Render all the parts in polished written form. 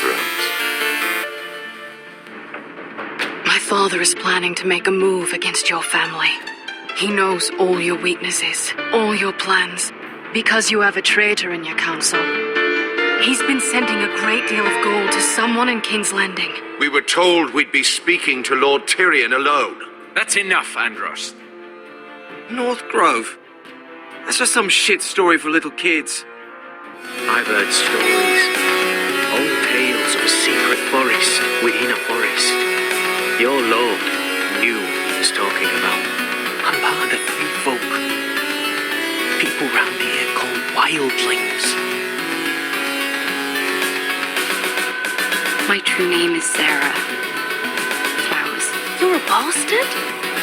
thrones. My father is planning to make a move against your family. He knows all your weaknesses, all your plans, because you have a traitor in your council. He's been sending a great deal of gold to someone in King's Landing. We were told we'd be speaking to Lord Tyrion alone. That's enough, Andros. North Grove? That's just some shit story for little kids. I've heard stories. Old tales of a secret forest within a forest. Your lord knew what he was talking about. I'm part of the Free Folk. People round here called wildlings. My true name is Sarah. Flowers. You're a bastard?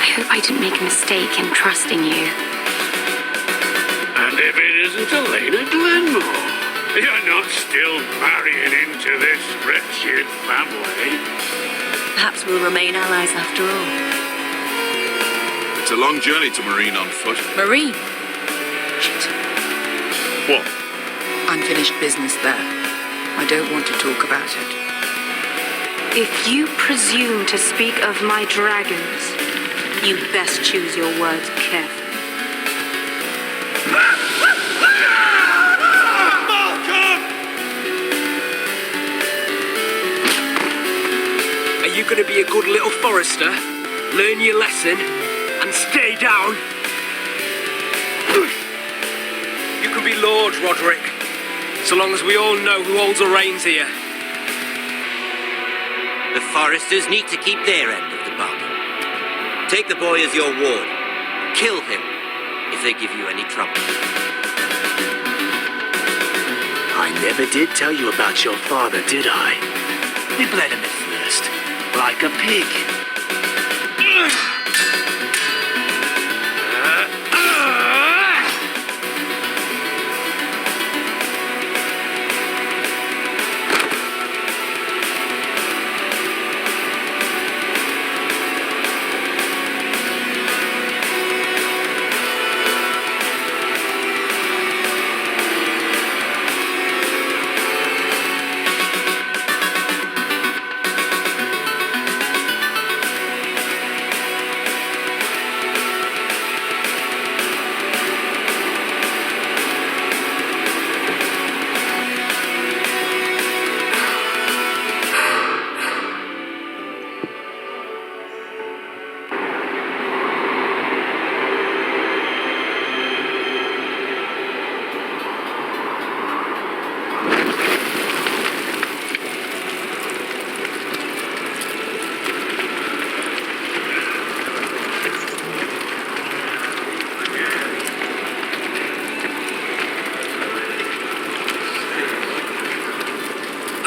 I hope I didn't make a mistake in trusting you. And if it isn't Elena Glenmore, you're not still marrying into this wretched family. Perhaps we'll remain allies after all. It's a long journey to Marine on foot. Marine? Shit. What? Unfinished business there. I don't want to talk about it. If you presume to speak of my dragons, you best choose your words carefully. Are you going to be a good little forester? Learn your lesson and stay down? You can be Lord, Roderick, so long as we all know who holds the reins here. The foresters need to keep their end of the bargain. Take the boy as your ward. Kill him if they give you any trouble. I never did tell you about your father, did I? We bled him at first, like a pig.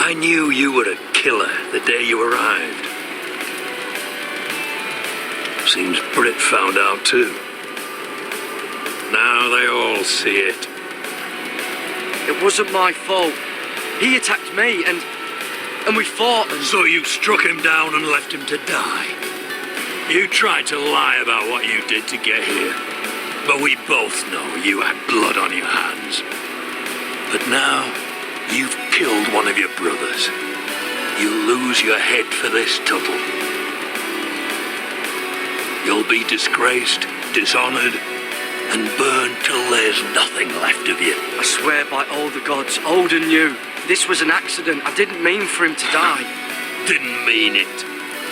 I knew you were a killer the day you arrived. Seems Britt found out too. Now they all see it. It wasn't my fault. He attacked me and we fought and... So you struck him down and left him to die. You tried to lie about what you did to get here. But we both know you had blood on your hands. But now, you've killed one of your brothers. You'll lose your head for this, Tuttle. You'll be disgraced, dishonored, and burned till there's nothing left of you. I swear by all the gods, old and new, this was an accident. I didn't mean for him to die. Didn't mean it.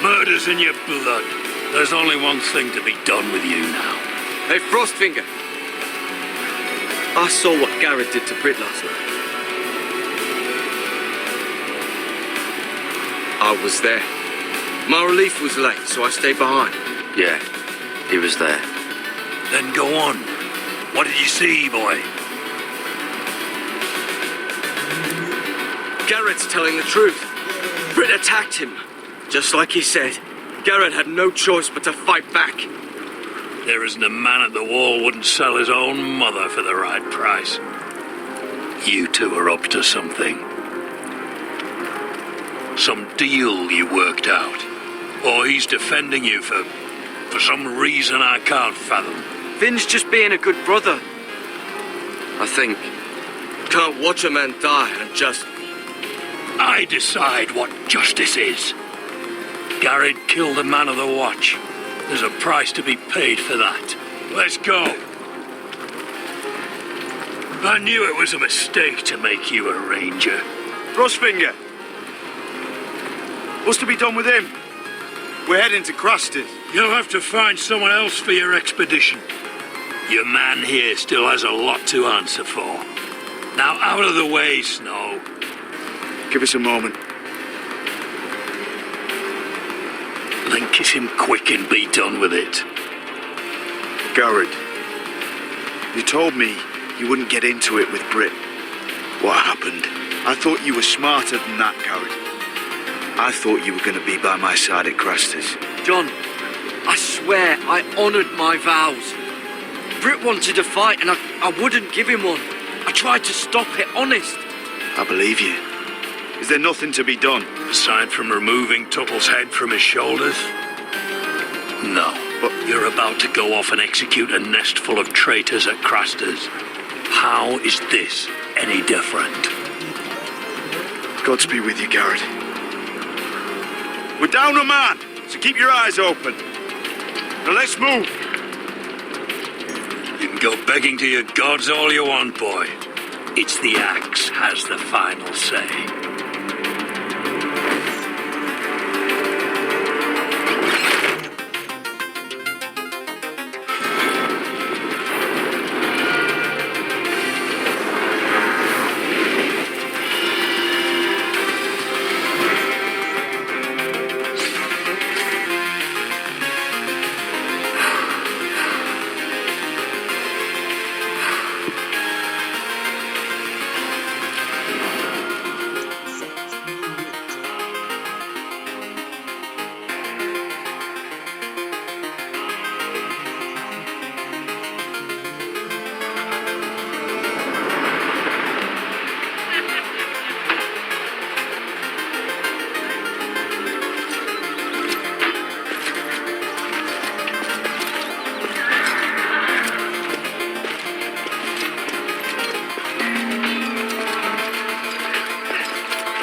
Murder's in your blood. There's only one thing to be done with you now. Hey, Frostfinger. I saw what Garrett did to Britt last night. I was there. My relief was late, so I stayed behind. Yeah, he was there. Then go on. What did you see, boy? Garrett's telling the truth. Britt attacked him. Just like he said, Garrett had no choice but to fight back. There isn't a man at the wall wouldn't sell his own mother for the right price. You two are up to something. Some deal you worked out. Or he's defending you for some reason I can't fathom. Finn's just being a good brother. I think. Can't watch a man die and just I decide what justice is. Garrett killed a man of the watch. There's a price to be paid for that. Let's go. I knew it was a mistake to make you a ranger. Frostfinger. What's to be done with him? We're heading to Crusted. You'll have to find someone else for your expedition. Your man here still has a lot to answer for. Now out of the way, Snow. Give us a moment. Then kiss him quick and be done with it. Garrett, you told me you wouldn't get into it with Brit. What happened? I thought you were smarter than that, Garrett. I thought you were going to be by my side at Craster's. John, I swear I honoured my vows. Britt wanted a fight and I wouldn't give him one. I tried to stop it, honest. I believe you. Is there nothing to be done? Aside from removing Tuttle's head from his shoulders? No. But you're about to go off and execute a nest full of traitors at Craster's. How is this any different? Gods be with you, Garrett. We're down a man, so keep your eyes open. Now let's move. You can go begging to your gods all you want, boy. It's the axe has the final say.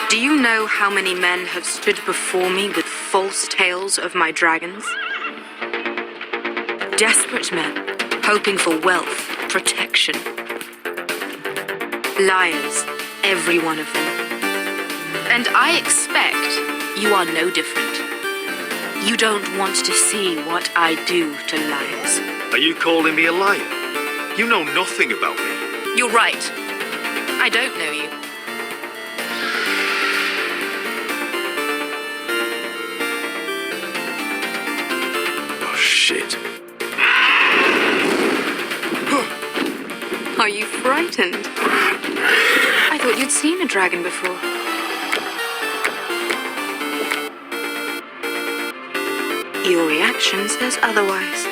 Do you know how many men have stood before me with false tales of my dragons? Desperate men, hoping for wealth, protection. Liars, every one of them. And I expect you are no different. You don't want to see what I do to liars. Are you calling me a liar? You know nothing about me. You're right. I don't know you. Shit. Are you frightened? I thought you'd seen a dragon before. Your reaction says otherwise.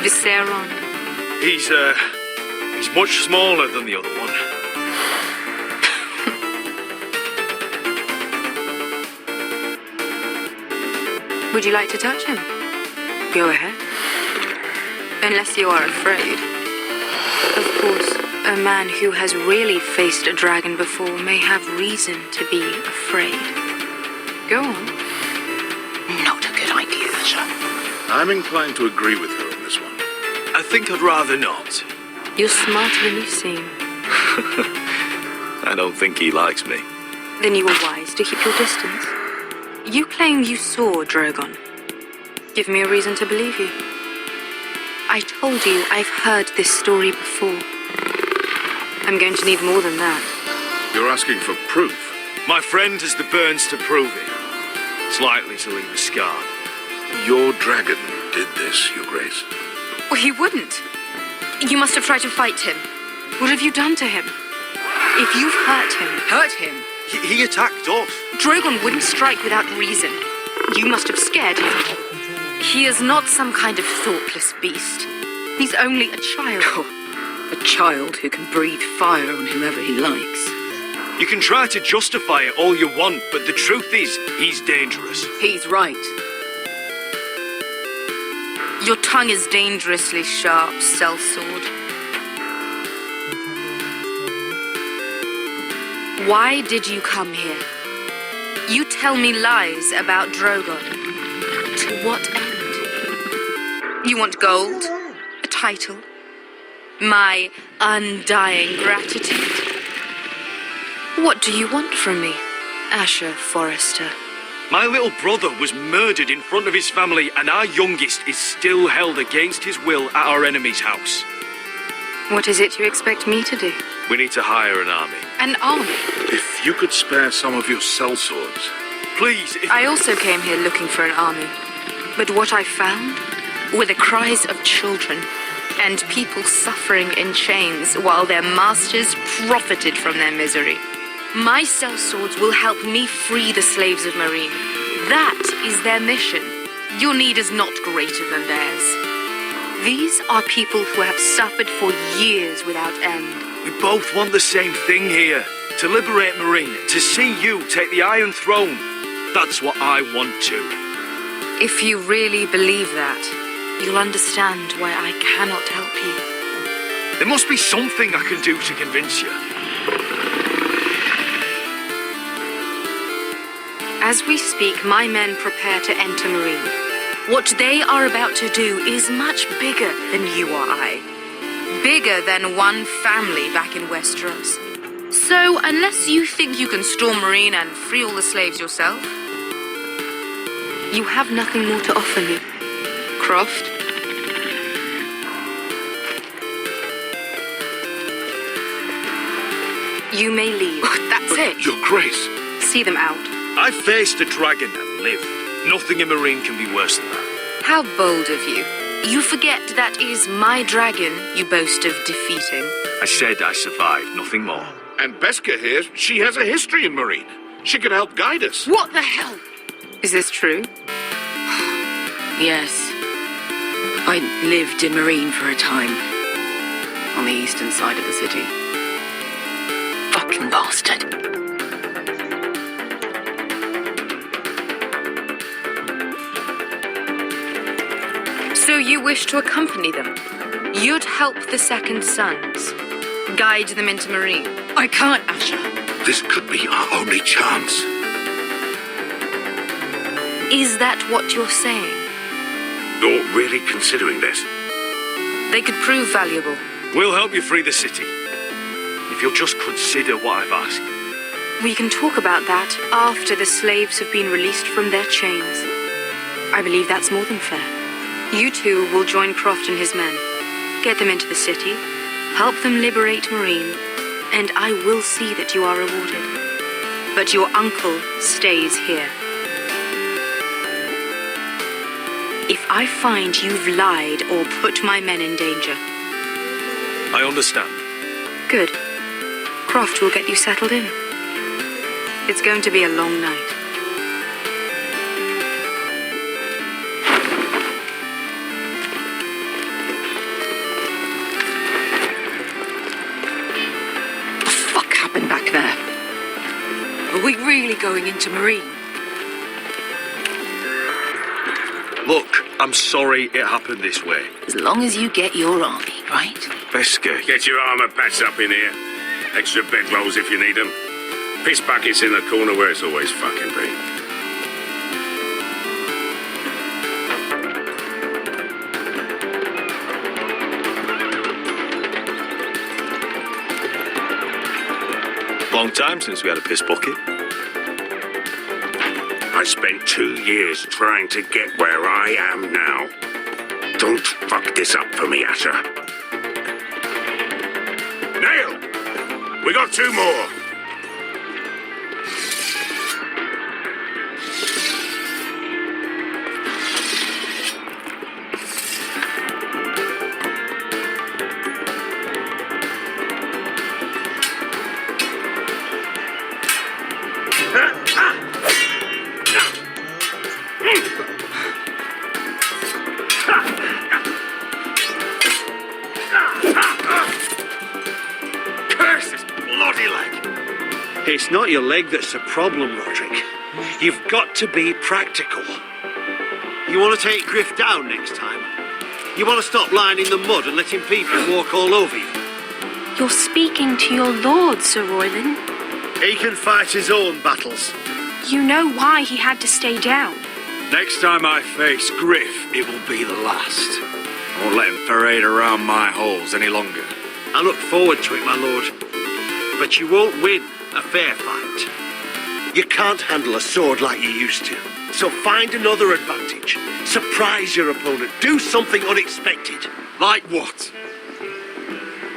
Visceron. He's much smaller than the other one. Would you like to touch him? Go ahead. Unless you are afraid. Of course, a man who has really faced a dragon before may have reason to be afraid. Go on. Not a good idea, sir. I'm inclined to agree with her on this one. I think I'd rather not. You're smarter than you seem. I don't think he likes me. Then you were wise to keep your distance. You claim you saw Drogon. Give me a reason to believe you. I told you I've heard this story before. I'm going to need more than that. You're asking for proof. My friend has the burns to prove it. It's likely to leave a scar. Your dragon did this, Your Grace. Well, he wouldn't. You must have tried to fight him. What have you done to him? If you've hurt him... Hurt him? He attacked us. Drogon wouldn't strike without reason. You must have scared him. He is not some kind of thoughtless beast. He's only a child. A child who can breathe fire on whomever he likes. You can try to justify it all you want, but the truth is, he's dangerous. He's right. Your tongue is dangerously sharp, sellsword. Why did you come here? You tell me lies about Drogon. To what end? You want gold? A title? My undying gratitude? What do you want from me, Asher Forrester? My little brother was murdered in front of his family, and our youngest is still held against his will at our enemy's house. What is it you expect me to do? We need to hire an army. An army? If you could spare some of your sellswords. Please, if... I also came here looking for an army. But what I found were the cries of children and people suffering in chains while their masters profited from their misery. My sellswords will help me free the slaves of Marine. That is their mission. Your need is not greater than theirs. These are people who have suffered for years without end. We both want the same thing here. To liberate Marine, to see you take the Iron Throne. That's what I want to. If you really believe that, you'll understand why I cannot help you. There must be something I can do to convince you. As we speak, my men prepare to enter Marine. What they are about to do is much bigger than you or I. Bigger than one family back in Westeros. So, unless you think you can storm Marine and free all the slaves yourself, you have nothing more to offer me. Croft? You may leave. That's it. Your Grace. See them out. I faced a dragon and lived. Nothing in Marine can be worse than that. How bold of you. You forget that is my dragon you boast of defeating. I said I survived, nothing more. And Beska here, she has a history in Marine. She could help guide us. What the hell? Is this true? Yes. I lived in Marine for a time. On the eastern side of the city. Fucking bastard. So you wish to accompany them? You'd help the Second Sons. Guide them into Marine. I can't, Asher. This could be our only chance. Is that what you're saying? You're really considering this? They could prove valuable. We'll help you free the city. If you'll just consider what I've asked. We can talk about that after the slaves have been released from their chains. I believe that's more than fair. You two will join Croft and his men. Get them into the city, help them liberate Marine, and I will see that you are rewarded. But your uncle stays here. If I find you've lied or put my men in danger... I understand. Good. Croft will get you settled in. It's going to be a long night. Back there. Are we really going into Marine? Look, I'm sorry it happened this way. As long as you get your army, right? Beska. Get your armor patched up in here. Extra bedrolls if you need them. Piss buckets in the corner where it's always fucking been. Long time since we had a piss bucket. I spent 2 years trying to get where I am now. Don't fuck this up for me, Asher. Nail! We got 2 more. It's not your leg that's the problem, Roderick. You've got to be practical. You want to take Griff down next time? You want to stop lying in the mud and letting people walk all over you? You're speaking to your lord, Sir Royland. He can fight his own battles. You know why he had to stay down. Next time I face Griff, it will be the last. I won't let him parade around my halls any longer. I look forward to it, my lord. But you won't win a fair fight. You can't handle a sword like you used to. So find another advantage. Surprise your opponent. Do something unexpected. Like what?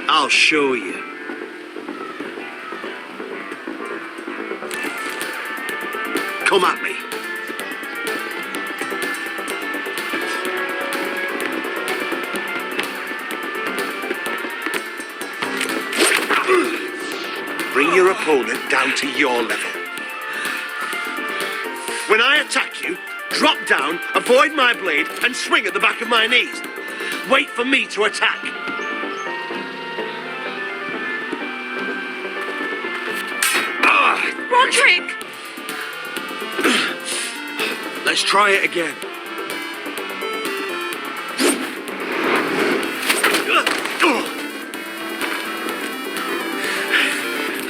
I'll show you. Come at me. Bring your opponent down to your level. When I attack you, drop down, avoid my blade, and swing at the back of my knees. Wait for me to attack. Roderick! Let's try it again.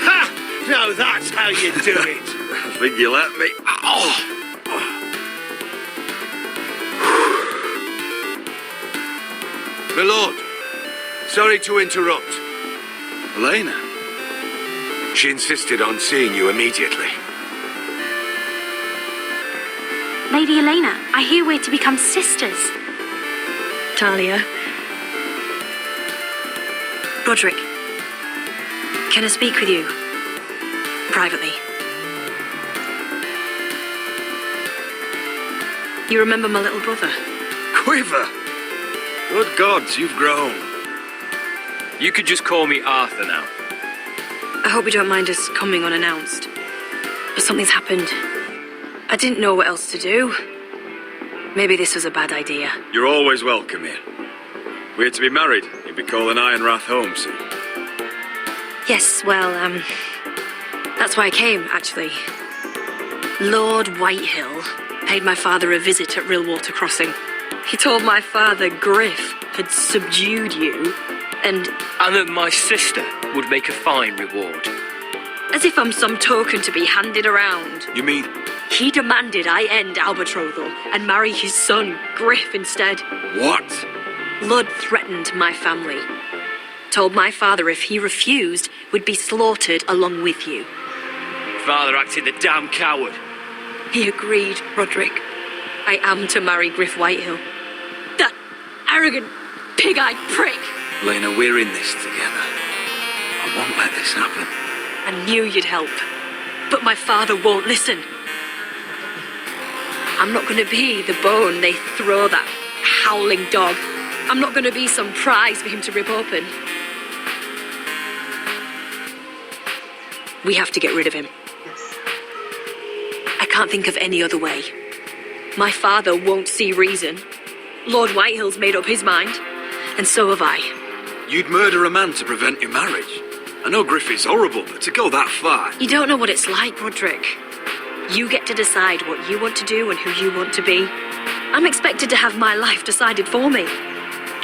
Ha! Now that's how you do it. I think you let me. Oh. My lord, sorry to interrupt. Elena? She insisted on seeing you immediately. Lady Elena, I hear we're to become sisters. Talia. Roderick. Can I speak with you? Privately. You remember my little brother? Quiver! Good gods, you've grown. You could just call me Arthur now. I hope you don't mind us coming unannounced. But something's happened. I didn't know what else to do. Maybe this was a bad idea. You're always welcome here. We're to be married. You'll be calling Ironrath home soon. Yes, well, that's why I came, actually. Lord Whitehill paid my father a visit at Rillwater Crossing. He told my father Griff had subdued you, and that my sister would make a fine reward. As if I'm some token to be handed around. You mean? He demanded I end our betrothal and marry his son, Griff, instead. What? Lud threatened my family. Told my father if he refused, we'd be slaughtered along with you. Father acted the damn coward. He agreed, Roderick. I am to marry Griff Whitehill. That arrogant, pig-eyed prick. Lena, we're in this together. I won't let this happen. I knew you'd help, but my father won't listen. I'm not going to be the bone they throw that howling dog. I'm not going to be some prize for him to rip open. We have to get rid of him. I can't think of any other way. My father won't see reason. Lord Whitehill's made up his mind, and so have I. You'd murder a man to prevent your marriage. I know Griff is horrible, but to go that far... You don't know what it's like, Roderick. You get to decide what you want to do and who you want to be. I'm expected to have my life decided for me.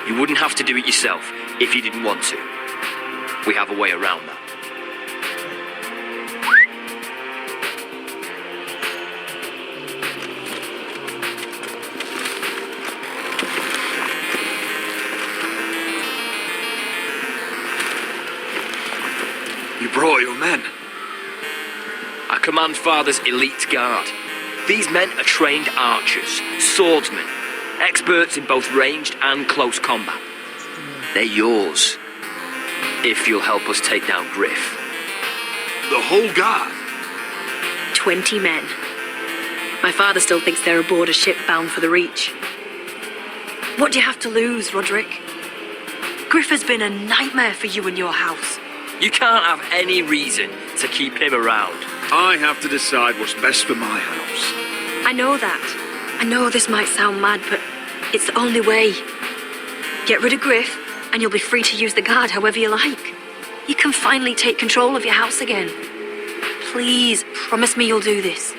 You wouldn't have to do it yourself if you didn't want to. We have a way around that. You brought your men. I command Father's elite guard. These men are trained archers, swordsmen, experts in both ranged and close combat. They're yours, if you'll help us take down Griff. The whole guard? 20 men. My father still thinks they're aboard a ship bound for the Reach. What do you have to lose, Roderick? Griff has been a nightmare for you and your house. You can't have any reason to keep him around. I have to decide what's best for my house. I know that. I know this might sound mad, but it's the only way. Get rid of Griff, and you'll be free to use the guard however you like. You can finally take control of your house again. Please, promise me you'll do this.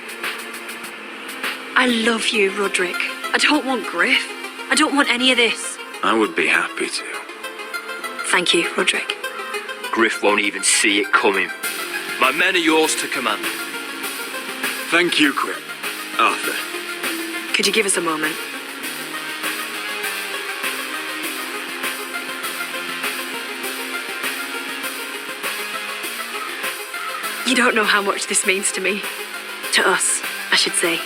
I love you, Roderick. I don't want Griff. I don't want any of this. I would be happy to. Thank you, Roderick. Griff won't even see it coming. My My men are yours to command. Thank you, Quip. Arthur. Could you give us a moment? You don't know how much this means to me. To us, I should say.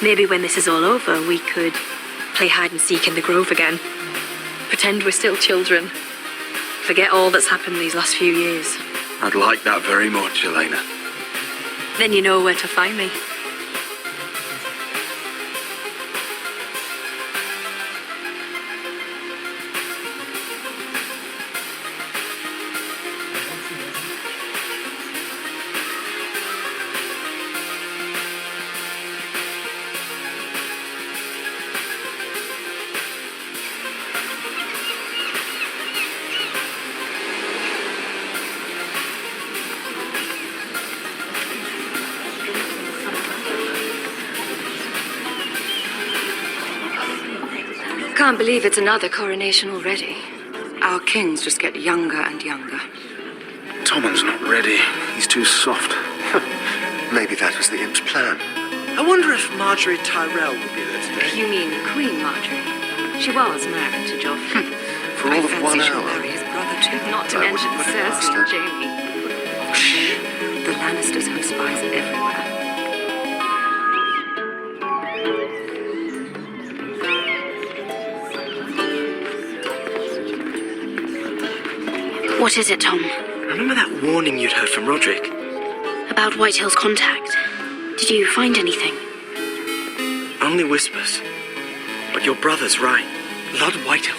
Maybe when this is all over, we could play hide and seek in the grove again. Pretend we're still children. Forget all that's happened these last few years. I'd like that very much, Elena. Then you know where to find me. Can't believe it's another coronation already. Our kings just get younger and younger. Tommen's not ready. He's too soft. Maybe that was the imp's plan. I wonder if Marjorie Tyrell will be there today. You mean Queen Marjorie? She was married to Joffrey. For all of 1 she'll hour. marry his brother too, not to That mention wouldn't put it past Cersei her. and Jaime. Shh. The Lannisters have spies everywhere. What is it, Tom? Remember that warning you'd heard from Roderick? About Whitehill's contact. Did you find anything? Only whispers. But your brother's right. Lord Whitehill.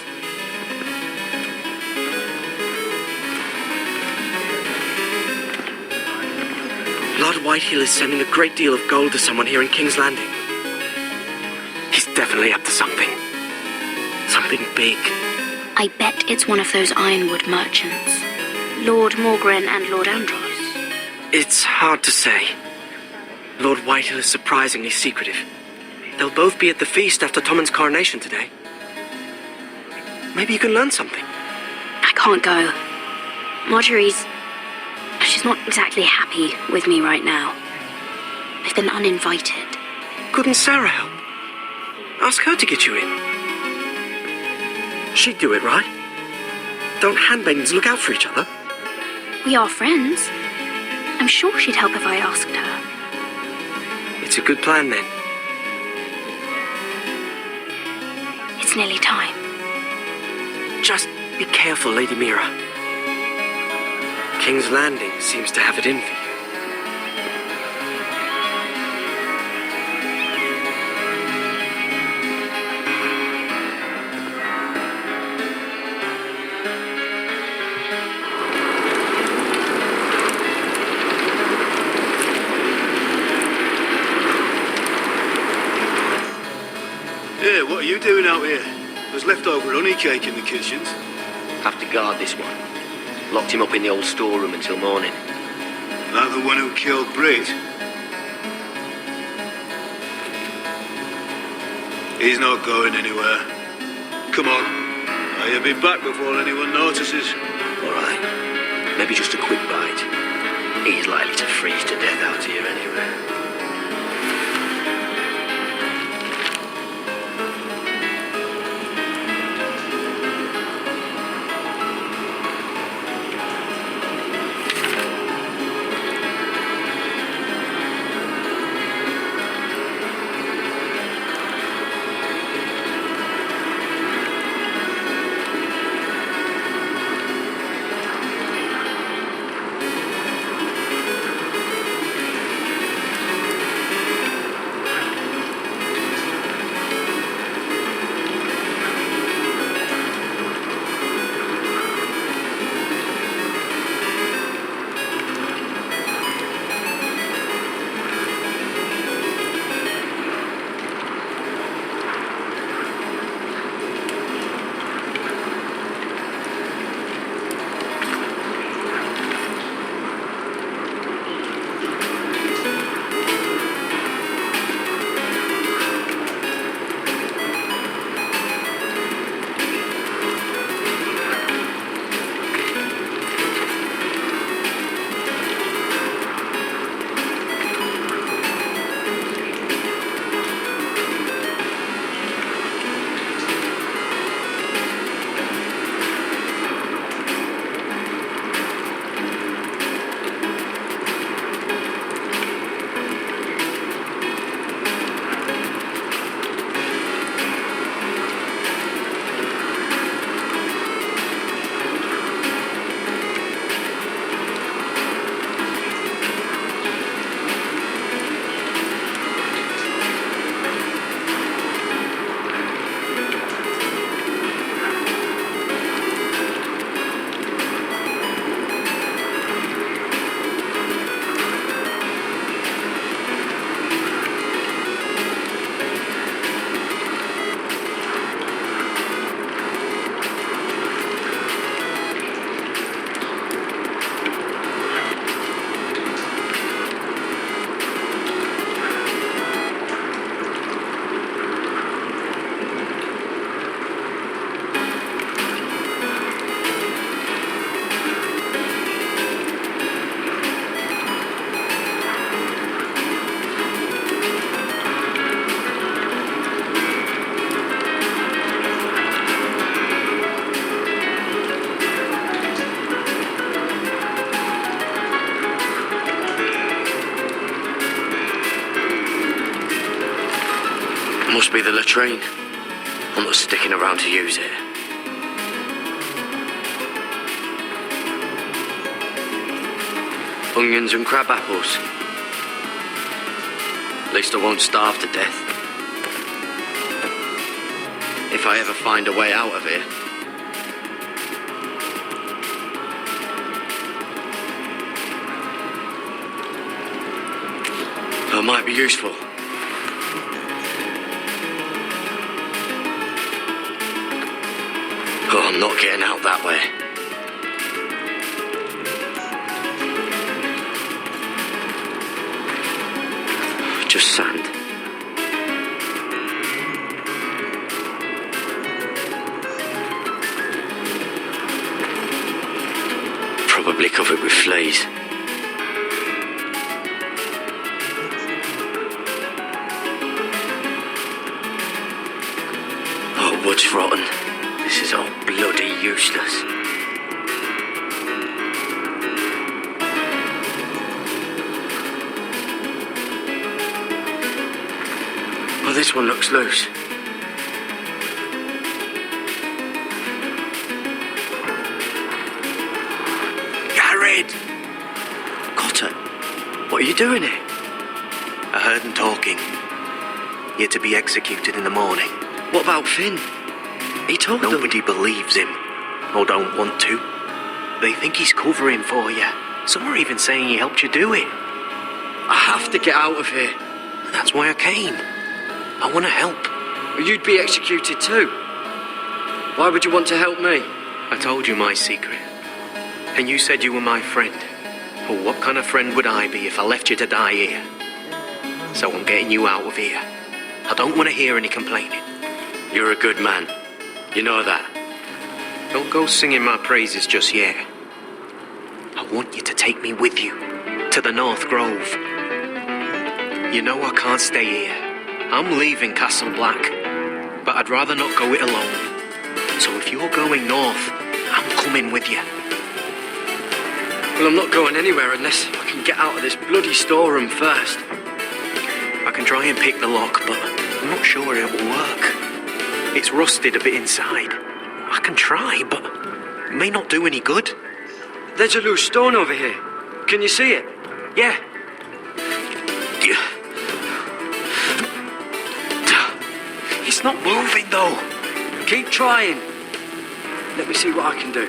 Lord Whitehill is sending a great deal of gold to someone here in King's Landing. He's definitely up to something. Something big. I bet it's one of those ironwood merchants. Lord Morgren and Lord Andros. It's hard to say. Lord Whitehill is surprisingly secretive. They'll both be at the feast after Tommen's coronation today. Maybe you can learn something. I can't go. Marjorie's... She's not exactly happy with me right now. I've been uninvited. Couldn't Sarah help? Ask her to get you in. She'd do it, right? Don't handmaidens look out for each other? We are friends. I'm sure she'd help if I asked her. It's a good plan, then. It's nearly time. Just be careful, Lady Mira. King's Landing seems to have it in for you. Hey, what are you doing out here? There's leftover honey cake in the kitchens. Have to guard this one. Locked him up in the old storeroom until morning. That the one who killed Brit? He's not going anywhere. Come on. I'll be back before anyone notices. All right. Maybe just a quick bite. He's likely to freeze to death out here anyway. Must be the latrine. I'm not sticking around to use it. Onions and crab apples. At least I won't starve to death. If I ever find a way out of here. That might be useful. Oh, I'm not getting out that way. Just sand. Probably covered with fleas. Oh, wood's rotten. This is all bloody useless. Oh, this one looks loose. Garrett! Cotter, what are you doing here? I heard them talking. You're to be executed in the morning. What about Finn? He told them. Nobody believes him, or don't want to. They think he's covering for you. Some are even saying he helped you do it. I have to get out of here. That's why I came. I want to help. You'd be executed too. Why would you want to help me? I told you my secret. And you said you were my friend. Well, what kind of friend would I be if I left you to die here? So I'm getting you out of here. I don't want to hear any complaining. You're a good man. You know that. Don't go singing my praises just yet. I want you to take me with you to the North Grove. You know I can't stay here. I'm leaving Castle Black, but I'd rather not go it alone. So if you're going north, I'm coming with you. Well, I'm not going anywhere unless I can get out of this bloody storeroom first. I can try and pick the lock, but I'm not sure it will work. It's rusted a bit inside. I can try, but it may not do any good. There's a loose stone over here. Can you see it? Yeah. It's not moving, though. Keep trying. Let me see what I can do.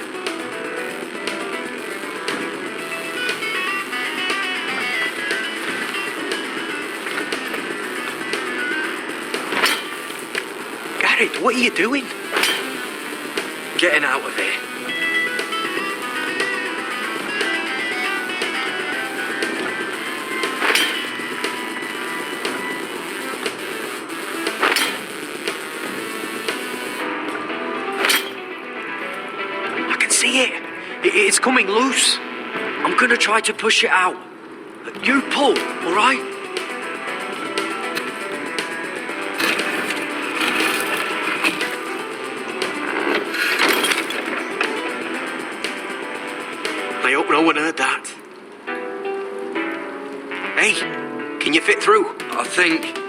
Garrett, what are you doing? Getting out of here. See it? It's coming loose. I'm gonna try to push it out. You pull, all right? I hope no one heard that. Hey, can you fit through? I think.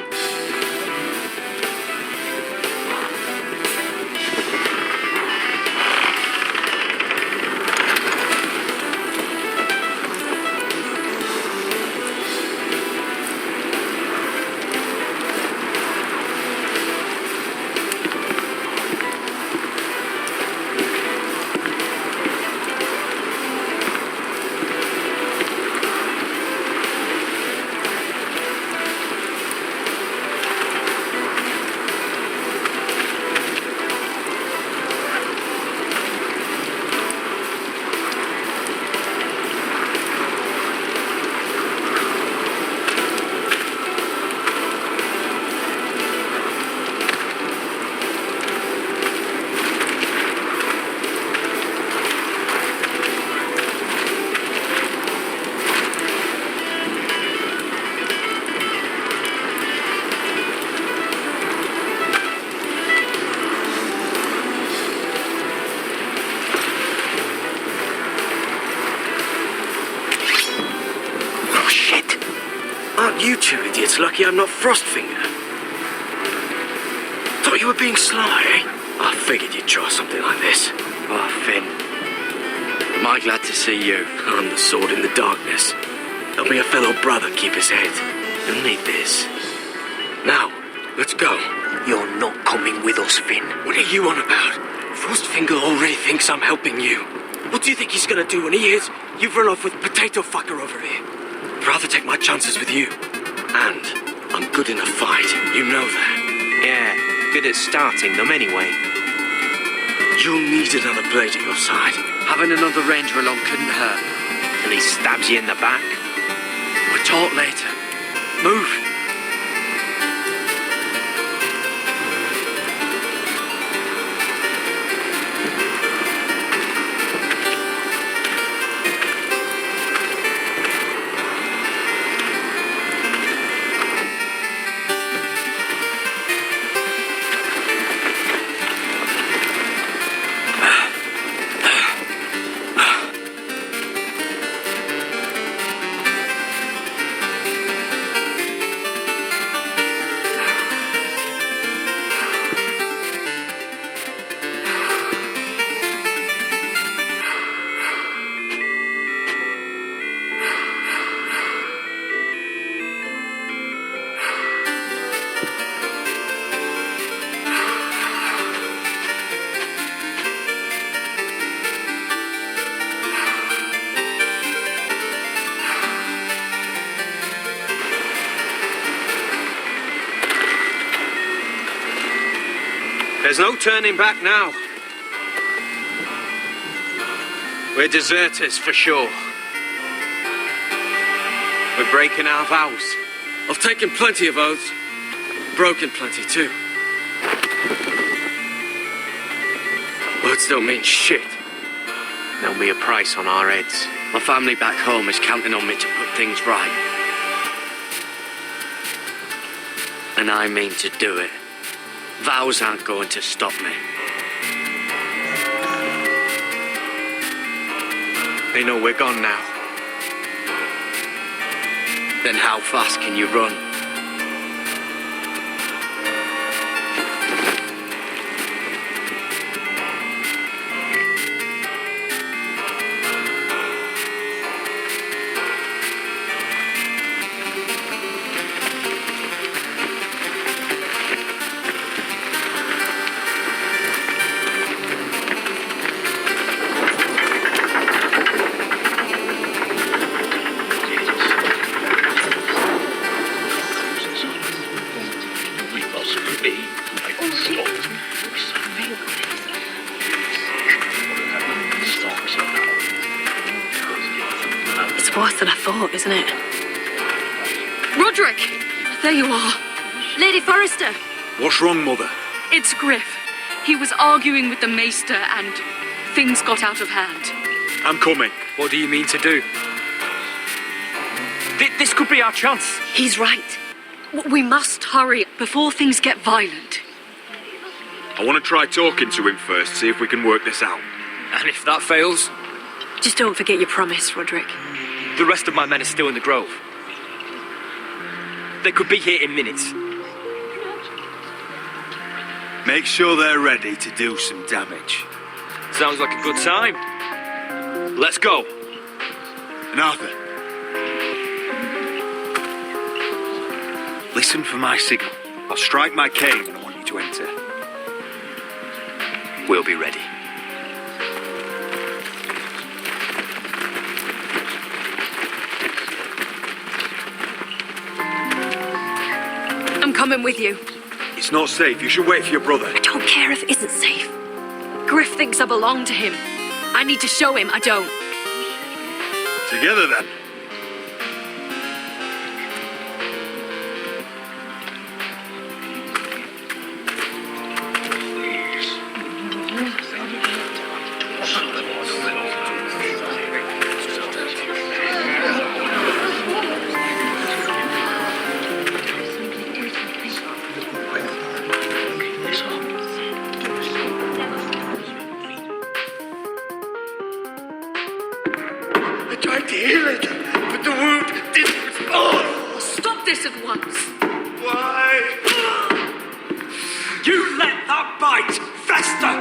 You two idiots lucky I'm not Frostfinger. Thought you were being sly, eh? I figured you'd try something like this. Oh, Finn. Am I glad to see you? I'm the sword in the darkness. There'll be a fellow brother keep his head. You'll need this. Now, let's go. You're not coming with us, Finn. What are you on about? Frostfinger already thinks I'm helping you. What do you think he's gonna do when he hears you've run off with Potato Fucker over here? I'd rather take my chances with you. And I'm good in a fight. You know that. Yeah, good at starting them anyway. You'll need another blade at your side. Having another ranger along couldn't hurt. And he stabs you in the back. We'll talk later. Move. There's no turning back now. We're deserters for sure. We're breaking our vows. I've taken plenty of oaths. Broken plenty too. Words don't mean shit. There'll be a price on our heads. My family back home is counting on me to put things right. And I mean to do it. Vows aren't going to stop me. They know we're gone now. Then how fast can you run? It's worse than I thought, isn't it? Roderick! There you are. Lady Forrester. What's wrong, Mother? It's Griff. He was arguing with the maester and things got out of hand. I'm coming. What do you mean to do? This could be our chance. He's right. We must hurry before things get violent. I want to try talking to him first, see if we can work this out. And if that fails, Just don't forget your promise, Roderick. the rest of my men are still in the grove. They could be here in minutes. Make sure they're ready to do some damage. Sounds like a good time. Let's go. And Arthur, listen for my signal. I'll strike my cane when I want you to enter. We'll be ready. I'm coming with you. It's not safe. You should wait for your brother. I don't care if it isn't safe. Griff thinks I belong to him. I need to show him I don't. Together then. I tried to heal it, but the wound didn't respond. Stop this at once. Why? You let that bite fester!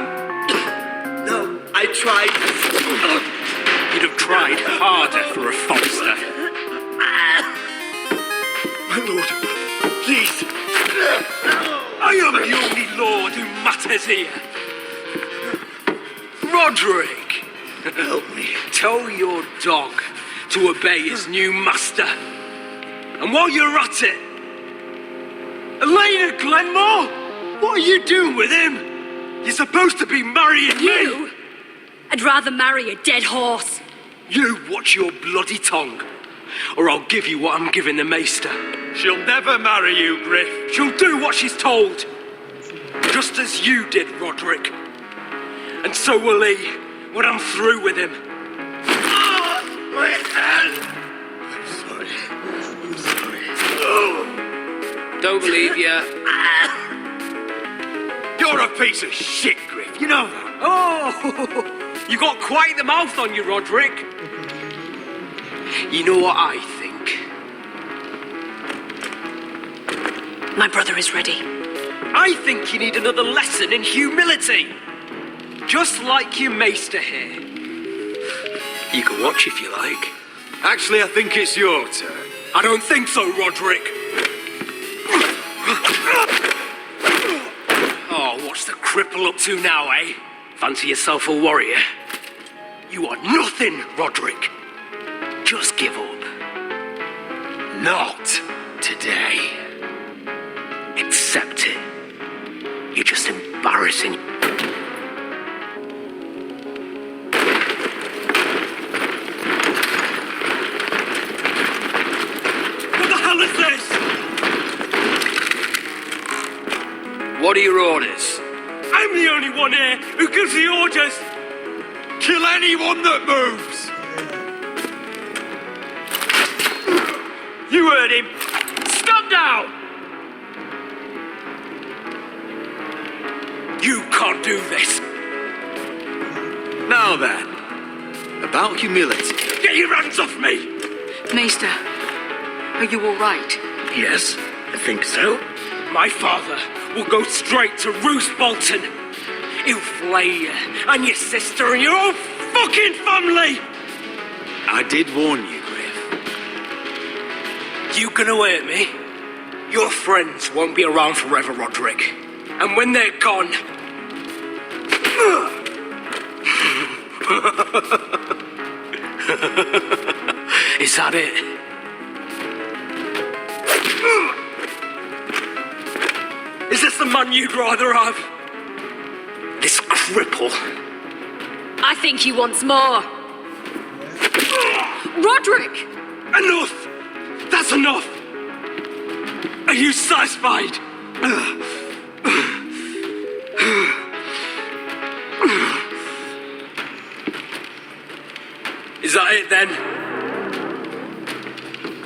No, I tried. You'd have tried harder for a Forrester. My lord, please. I am the only lord who matters here. Roderick, Help me. tell your dog to obey his new master. And while you're at it, Elena Glenmore, what are you doing with him? You're supposed to be marrying You? me. I'd rather marry a dead horse. You watch your bloody tongue, or I'll give you what I'm giving the maester. She'll never marry you, Griff. She'll do what she's told. Just as you did, Roderick. And so will he, when I'm through with him. My hand! I'm sorry. Don't believe ya. You're a piece of shit, Griff. You know that. Oh, you got quite the mouth on you, Roderick. You know what I think? My brother is ready. I think you need another lesson in humility. Just like your maester here. You can watch if you like. Actually, I think it's your turn. I don't think so, Roderick. Oh, what's the cripple up to now, eh? Fancy yourself a warrior? You are nothing, Roderick. Just give up. Not today. Accept it. You're just embarrassing. What the hell is this? What are your orders? I'm the only one here who gives the orders. Kill anyone that moves. You heard him. Stop now! You can't do this. Now then, about humility. Get your hands off me! Maester, are you all right? Yes, I think so. My father will go straight to Roose Bolton. He'll flay you and your sister and your whole fucking family! I did warn you, Griff. You gonna hurt me? Your friends won't be around forever, Roderick. And when they're gone... Is that it? Is this the man you'd rather have? This cripple? I think he wants more. Roderick! Enough! That's enough! Are you satisfied? Is that it then?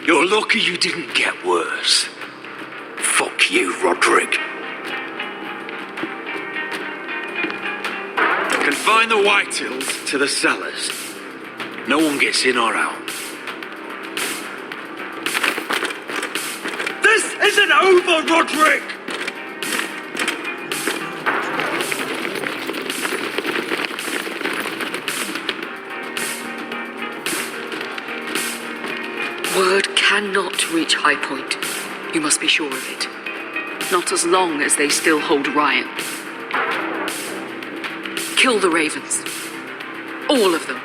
You're lucky you didn't get worse. Fuck you, Roderick. Confine the Whitehills to the cellars. No one gets in or out. This isn't over, Roderick! Word cannot reach High Point. You must be sure of it. Not as long as they still hold Ryan. Kill the ravens. All of them.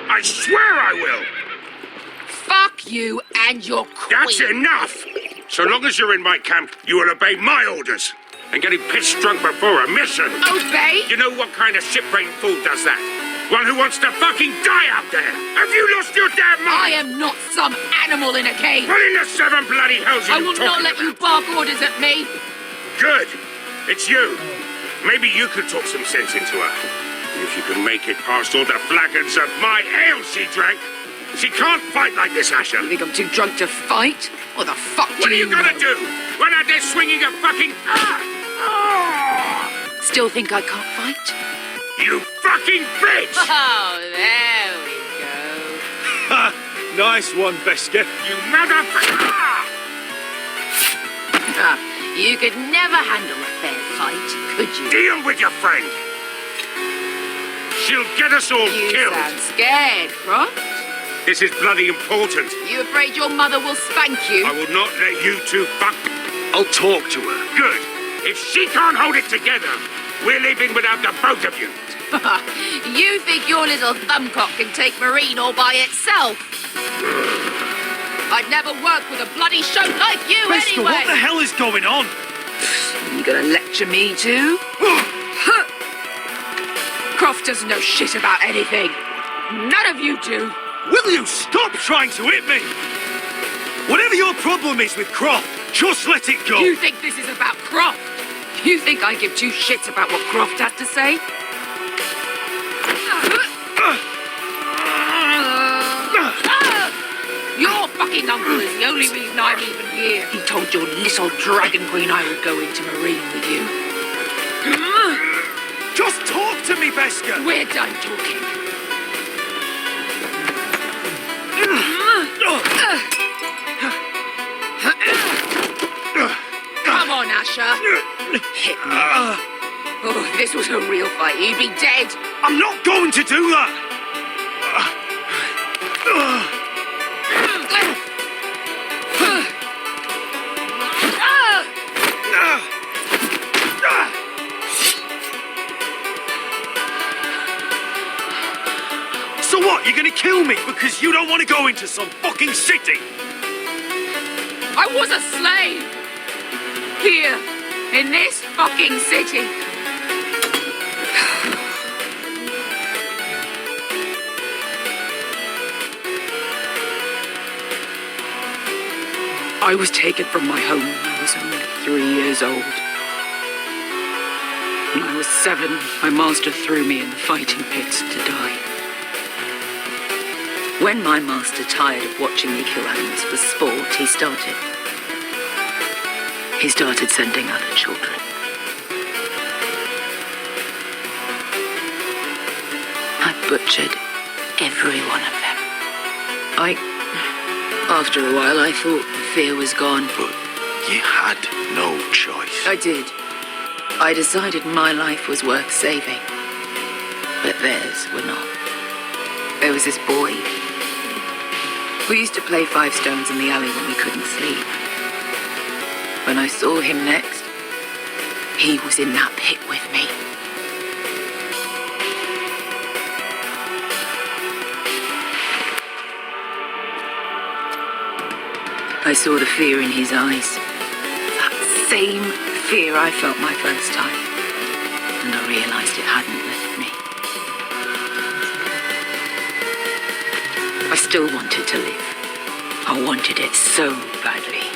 I swear I will! Fuck you and your queen. That's enough! So long as you're in my camp, you will obey my orders. And getting pissed drunk before a mission. Obey? You know what kind of shit-brained fool does that? One who wants to fucking die out there! Have you lost your damn I mind? am not some animal in a cage. What in the seven bloody hells are I you will not talking let you about? bark orders at me. Good. It's you. Maybe you could talk some sense into her. If you can make it past all the flagons of my ale she drank, she can't fight like this, Asher. You think I'm too drunk to fight? What the fuck What do are you gonna know? do? Run out there swinging a fucking... Still think I can't fight? You fucking bitch! Oh, there we go. Ha! Nice one, Beskar. You motherfucker! You could never handle a fair fight, could you? Deal with your friend! She'll get us all You killed! sound scared, Croft. This is bloody important. You afraid your mother will spank you? I will not let you two fuck. I'll talk to her. Good. If she can't hold it together, we're leaving without the both of you. You think your little thumbcock can take Marine all by itself? I'd never work with a bloody shote like you Beskar, anyway! what the hell is going on? You gonna lecture me too? Croft doesn't know shit about anything. None of you do. Will you stop trying to hit me? Whatever your problem is with Croft, just let it go. You think this is about Croft? You think I give two shits about what Croft has to say? Your fucking uncle is the only reason I'm even here. He told your little dragon queen I would go into Marine with you. Just talk to me, Beskar. We're done talking. Come on, Asher. Hit me. Oh, if this was a real fight, you'd be dead. I'm not going to do that. So what, you're gonna kill me because you don't want to go into some fucking city? I was a slave. Here, in this fucking city. I was taken from my home when I was only 3 years old. When I was 7, my master threw me in the fighting pits to die. When my master tired of watching me kill animals for sport, he started sending other children. I butchered every one of them. After a while, I thought the fear was gone. But you had no choice. I did. I decided my life was worth saving. But theirs were not. There was this boy. We used to play 5 stones in the alley when we couldn't sleep. When I saw him next, he was in that pit with me. I saw the fear in his eyes. That same fear I felt my first time. And I realized it hadn't left me. I still wanted to live. I wanted it so badly.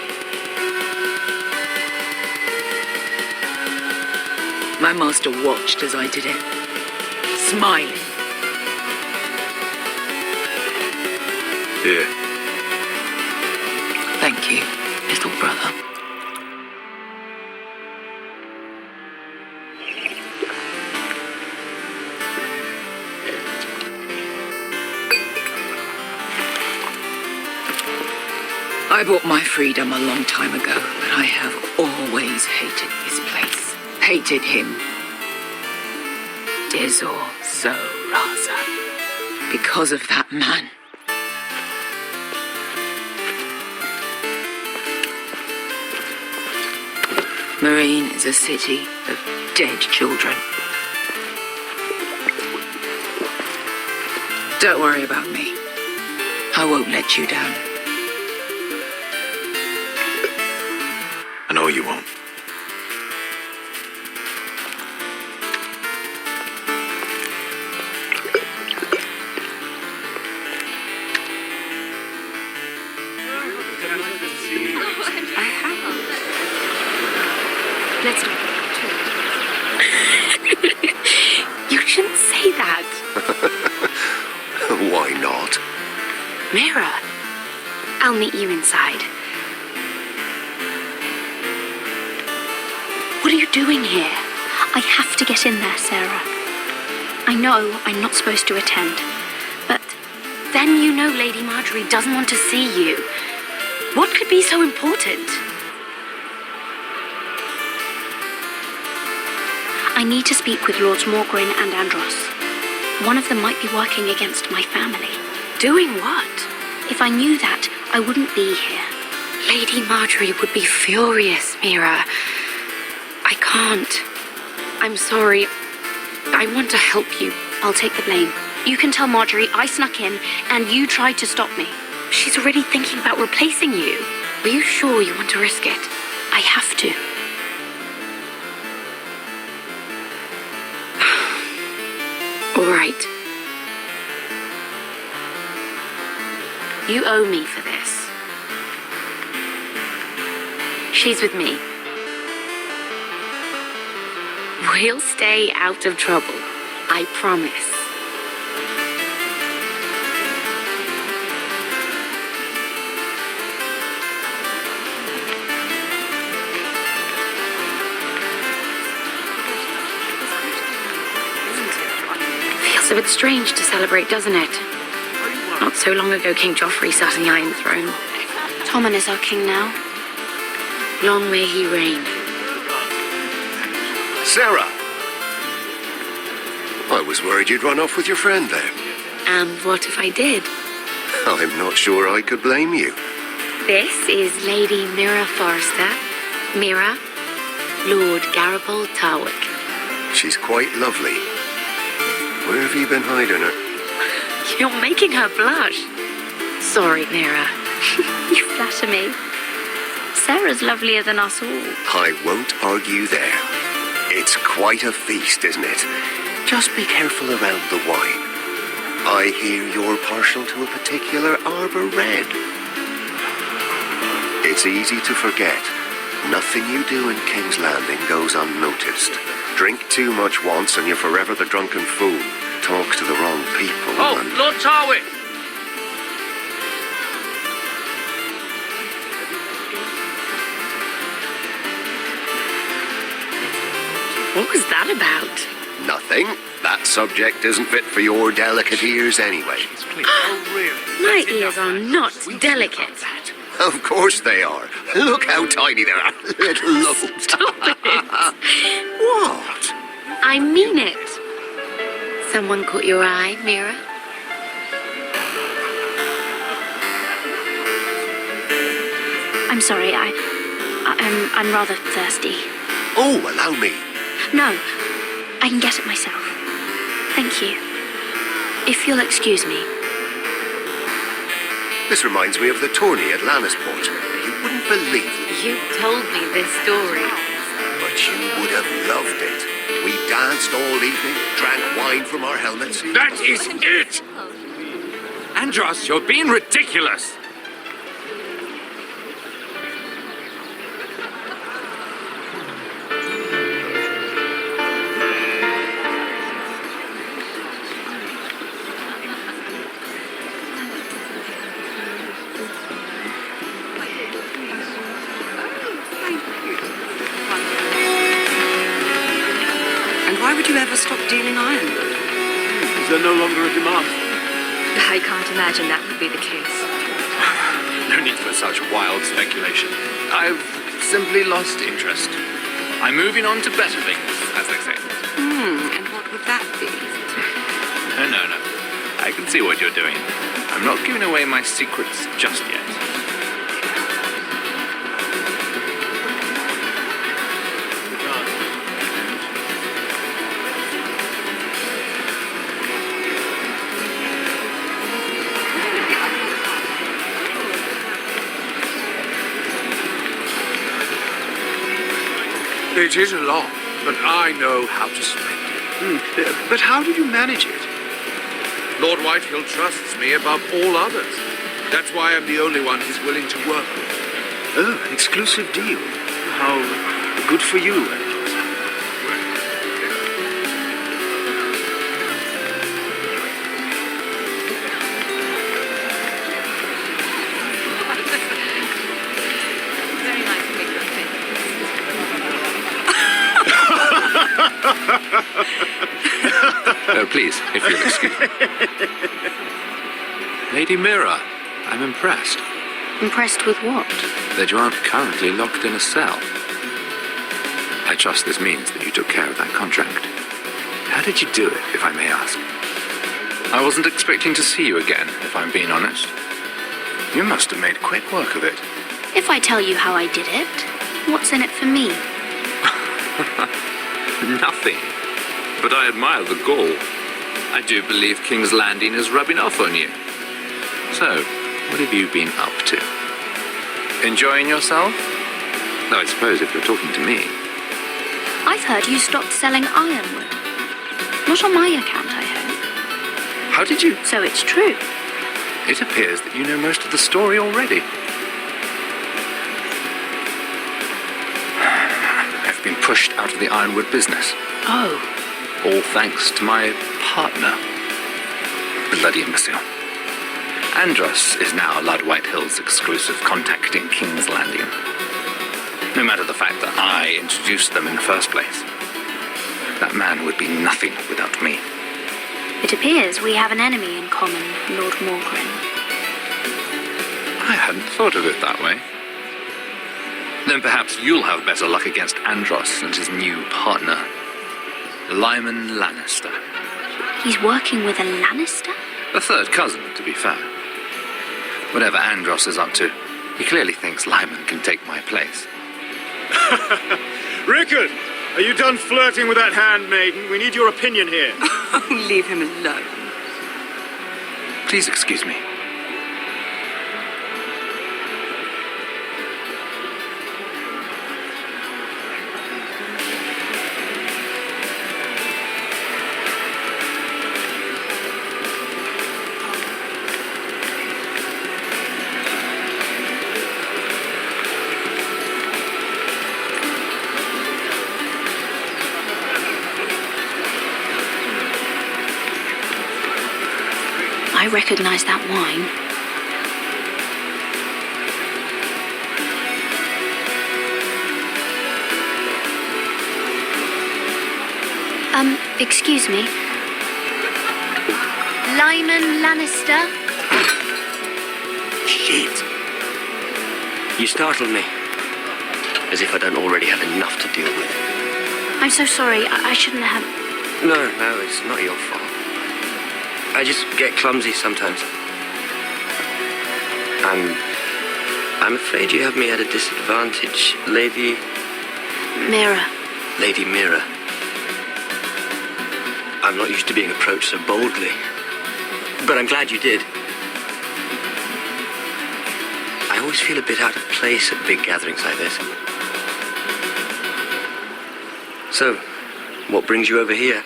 My master watched as I did it, smiling. Here. Thank you, little brother. I bought my freedom a long time ago, but I have always hated this place. Hated him. Dezor So Raza. Because of that man. Marine is a city of dead children. Don't worry about me. I won't let you down. I know you won't. Let's You shouldn't say that. Why not? Mira, I'll meet you inside. What are you doing here? I have to get in there, Sarah. I know I'm not supposed to attend, but then you know Lady Marjorie doesn't want to see you. What could be so important? I need to speak with Lords Morgrin and Andros. One of them might be working against my family. Doing what? If I knew that, I wouldn't be here. Lady Marjorie would be furious, Mira. I can't. I'm sorry. I want to help you. I'll take the blame. You can tell Marjorie I snuck in and you tried to stop me. She's already thinking about replacing you. Are you sure you want to risk it? I have to. All right. You owe me for this. She's with me. We'll stay out of trouble. I promise. Feels a bit strange to celebrate, doesn't it? Not so long ago, King Joffrey sat on the Iron Throne. Tommen is our king now. Long may he reign. Sarah! I was worried you'd run off with your friend there. And what if I did? I'm not sure I could blame you. This is Lady Mira Forrester. Mira, Lord Garibald Tarwick. She's quite lovely. Where have you been hiding her? You're making her blush. Sorry, Mira. You flatter me. Sarah's lovelier than us all. I won't argue there. It's quite a feast, isn't it? Just be careful around the wine. I hear you're partial to a particular arbor red. It's easy to forget. Nothing you do in King's Landing goes unnoticed. Drink too much once and you're forever the drunken fool. Talks to the wrong people. Oh, Lord Tarwick! What was that about? Nothing. That subject isn't fit for your delicate ears anyway. My ears are not delicate. Of course they are. Look how tiny they are. Little lobes. Stop it. What? I mean it. Someone caught your eye, Mira? I'm sorry, I'm rather thirsty. Oh, allow me. No, I can get it myself. Thank you. If you'll excuse me. This reminds me of the tourney at Lannisport. You wouldn't believe it. You told me this story. But you would have loved it. We danced all evening, drank wine from our helmets. That is it! Andros, you're being ridiculous. Why would you ever stop dealing iron? Is there no longer a demand? I can't imagine that would be the case. No need for such wild speculation. I've simply lost interest. I'm moving on to better things, as they say. And what would that be? No. I can see what you're doing. I'm not giving away my secrets just yet. It is a lot, but I know how to spend it. But how do you manage it? Lord Whitehill trusts me above all others. That's why I'm the only one he's willing to work with. Oh, an exclusive deal. How good for you, Andros. Oh, please, if you'll excuse me. Lady Mira, I'm impressed Impressed with what? that you aren't currently locked in a cell. I trust this means that you took care of that contract. How did you do it, if I may ask? I wasn't expecting to see you again, if I'm being honest. You must have made quick work of it. If I tell you how I did it, what's in it for me? Nothing. But I admire the gall. I do believe King's Landing is rubbing off on you. So, what have you been up to? Enjoying yourself? Though I suppose if you're talking to me. I've heard you stopped selling ironwood. Not on my account, I hope. How did you? So it's true. It appears that you know most of the story already. I've been pushed out of the ironwood business. Oh. All thanks to my partner. Bloody imbecile. Andros is now Lud Whitehill's exclusive contact in King's Landing. No matter the fact that I introduced them in the first place. That man would be nothing without me. It appears we have an enemy in common, Lord Morgren. I hadn't thought of it that way. Then perhaps you'll have better luck against Andros and his new partner, Lyman Lannister. He's working with a Lannister? A third cousin, to be fair. Whatever Andros is up to, he clearly thinks Lyman can take my place. Rickard, are you done flirting with that handmaiden? We need your opinion here. Oh, leave him alone. Please excuse me. I recognize that wine. Excuse me. Lyman Lannister? Shit. You startled me. As if I don't already have enough to deal with. I'm so sorry. I shouldn't have... No, it's not your fault. I just get clumsy sometimes. I'm afraid you have me at a disadvantage, Lady... Mira. Lady Mira. I'm not used to being approached so boldly. But I'm glad you did. I always feel a bit out of place at big gatherings like this. So, what brings you over here?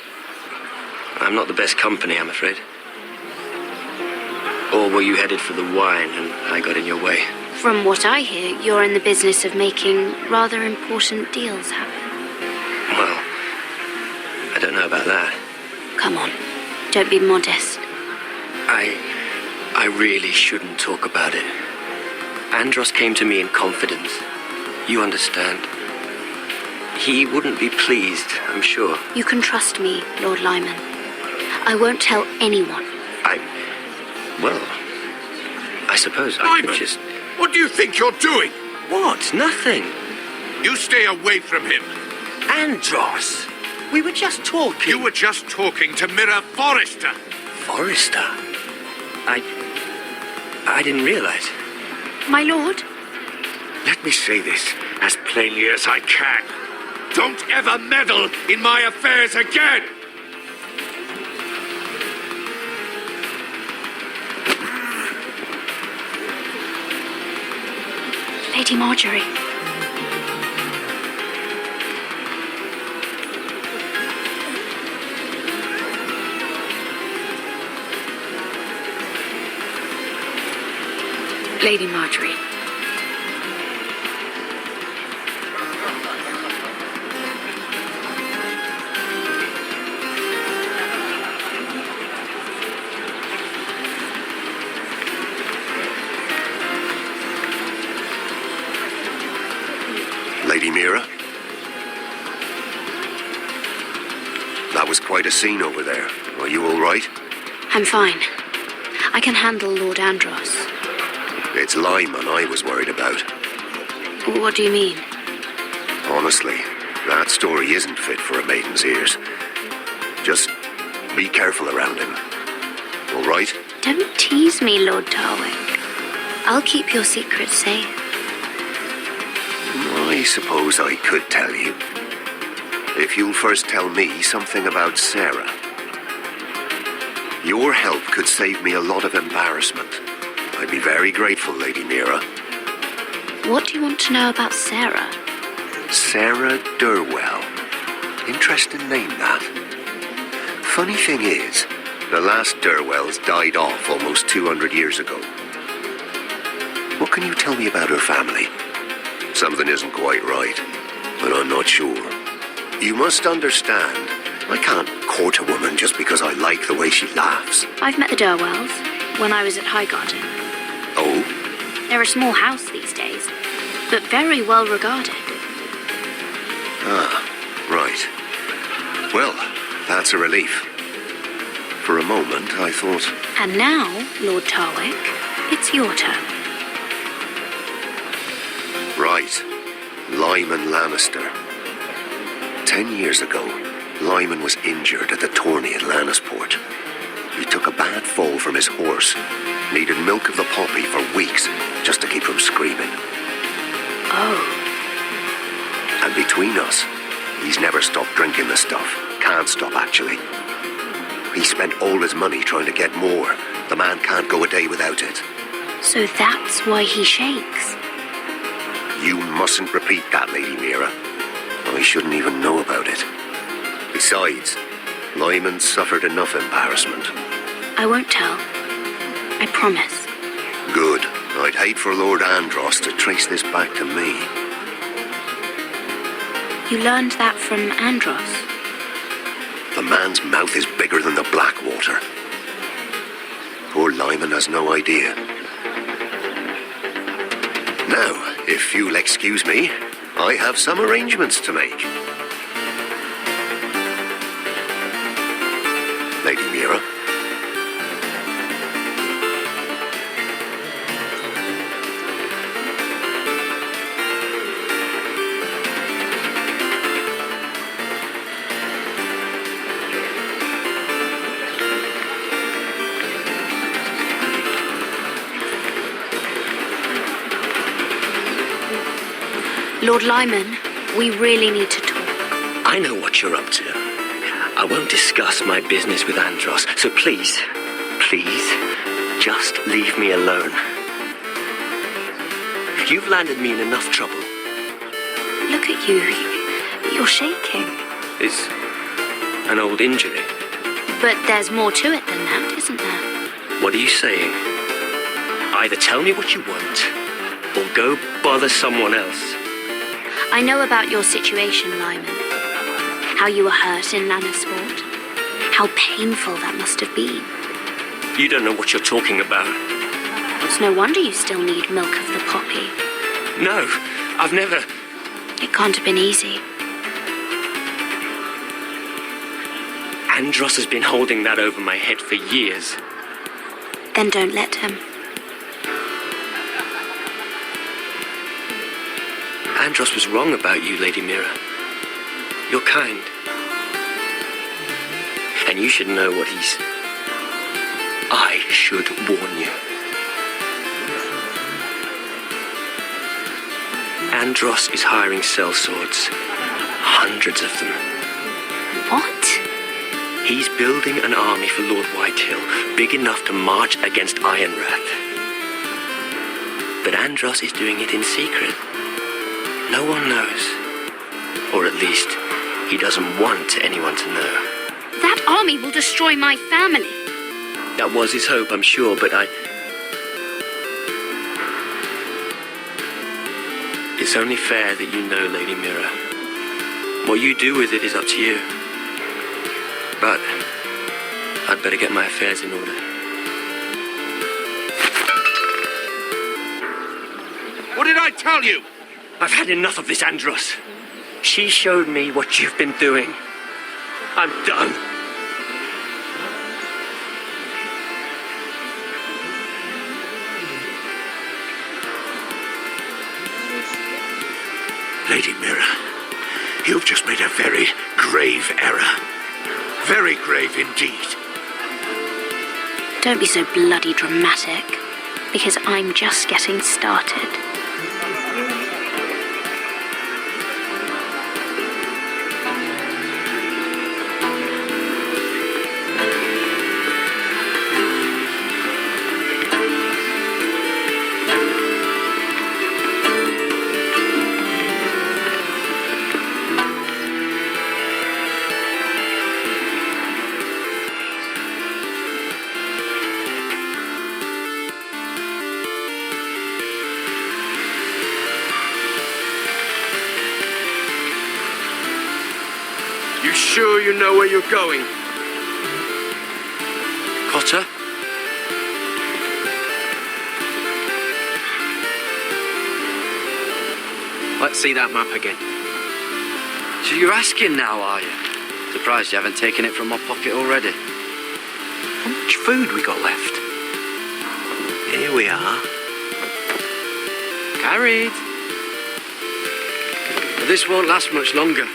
I'm not the best company, I'm afraid. Or were you headed for the wine and I got in your way? From what I hear, you're in the business of making rather important deals happen. Well, I don't know about that. Come on, don't be modest. I really shouldn't talk about it. Andros came to me in confidence. You understand. He wouldn't be pleased, I'm sure. You can trust me, Lord Lyman. I won't tell anyone. Well, I suppose I Lyman, could just... what do you think you're doing? What? Nothing. You stay away from him. Andros, we were just talking. You were just talking to Mira Forrester. Forrester? I didn't realize. My lord? Let me say this as plainly as I can. Don't ever meddle in my affairs again! Lady Marjorie. Lady Marjorie. Lady Mira? That That was quite a scene over there. Are you all right? I'm fine. I can handle Lord Andros. It's Lyman I was worried about. What do you mean? Honestly, that story isn't fit for a maiden's ears. Just be careful around him. All right? Don't tease me, Lord Tarwick. I'll keep your secret safe. I suppose I could tell you. If you'll first tell me something about Sarah. Your help could save me a lot of embarrassment. I'd be very grateful, Lady Mira. What do you want to know about Sarah? Sarah Durwell. Interesting name, that. Funny thing is, the last Durwells died off almost 200 years ago. What can you tell me about her family? Something isn't quite right, but I'm not sure. You must understand, I can't court a woman just because I like the way she laughs. I've met the Durwells when I was at Highgarden. Oh? They're a small house these days, but very well regarded. Ah, right. Well, that's a relief. For a moment, I thought... And now, Lord Tarwick, it's your turn. Right. Lyman Lannister. 10 years ago, Lyman was injured at the tourney at Lannisport. He took a bad fall from his horse. Needed milk of the poppy for weeks just to keep from screaming. Oh. And between us, he's never stopped drinking the stuff. Can't stop, actually. He spent all his money trying to get more. The man can't go a day without it. So that's why he shakes. You mustn't repeat that, Lady Mira. I shouldn't even know about it. Besides, Lyman suffered enough embarrassment. I won't tell. I promise. Good. I'd hate for Lord Andros to trace this back to me. You learned that from Andros? The man's mouth is bigger than the Blackwater. Poor Lyman has no idea. Now, if you'll excuse me, I have some arrangements to make. Lady Mira. Lord Lyman, we really need to talk. I know what you're up to. I won't discuss my business with Andros, so please, just leave me alone. You've landed me in enough trouble. Look at you. You're shaking. It's an old injury. But there's more to it than that, isn't there? What are you saying? Either tell me what you want, or go bother someone else. I know about your situation, Lyman. How you were hurt in Lannisport. How painful that must have been. You don't know what you're talking about. It's no wonder you still need milk of the poppy. No, I've never... It can't have been easy. Andros has been holding that over my head for years. Then don't let him. Andros was wrong about you, Lady Mira. You're kind. And you should know what he's... I should warn you. Andros is hiring sellswords. Hundreds of them. What? He's building an army for Lord Whitehill, big enough to march against Ironrath. But Andros is doing it in secret. No one knows. Or at least, he doesn't want anyone to know. That army will destroy my family. That was his hope, I'm sure, but It's only fair that you know, Lady Mira. What you do with it is up to you. But I'd better get my affairs in order. What did I tell you? I've had enough of this, Andros. She showed me what you've been doing. I'm done. Lady Mira, you've just made a very grave error. Very grave indeed. Don't be so bloody dramatic, because I'm just getting started. You sure you know where you're going? Cotter? Let's see that map again. So you're asking now, are you? Surprised you haven't taken it from my pocket already. How much food we got left? Here we are. Carried. But this won't last much longer.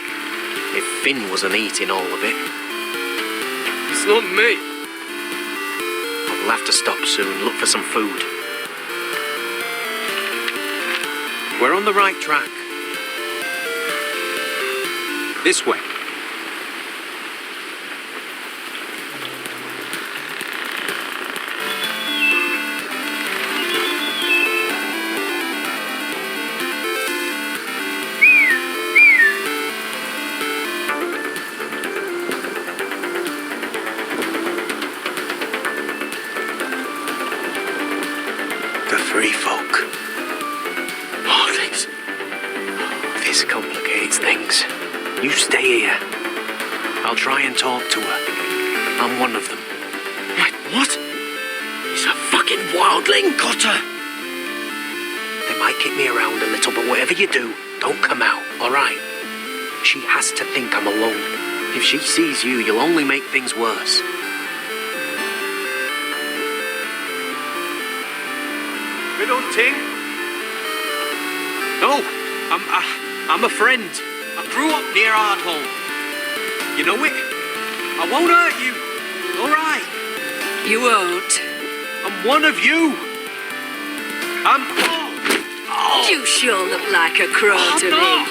If Finn wasn't eating all of it. It's not me. We'll have to stop soon, look for some food. We're on the right track. This way. The free folk. Morlings. This complicates things. You stay here. I'll try and talk to her. I'm one of them. Wait, what? He's a fucking wildling, Cotter. They might kick me around a little, but whatever you do, don't come out, alright? She has to think I'm alone. If she sees you, you'll only make things worse. Good hunting? No, I'm a friend. I grew up near Ardholm. You know it? I won't hurt you. All right. You won't. I'm one of you. You sure look like a crow to me.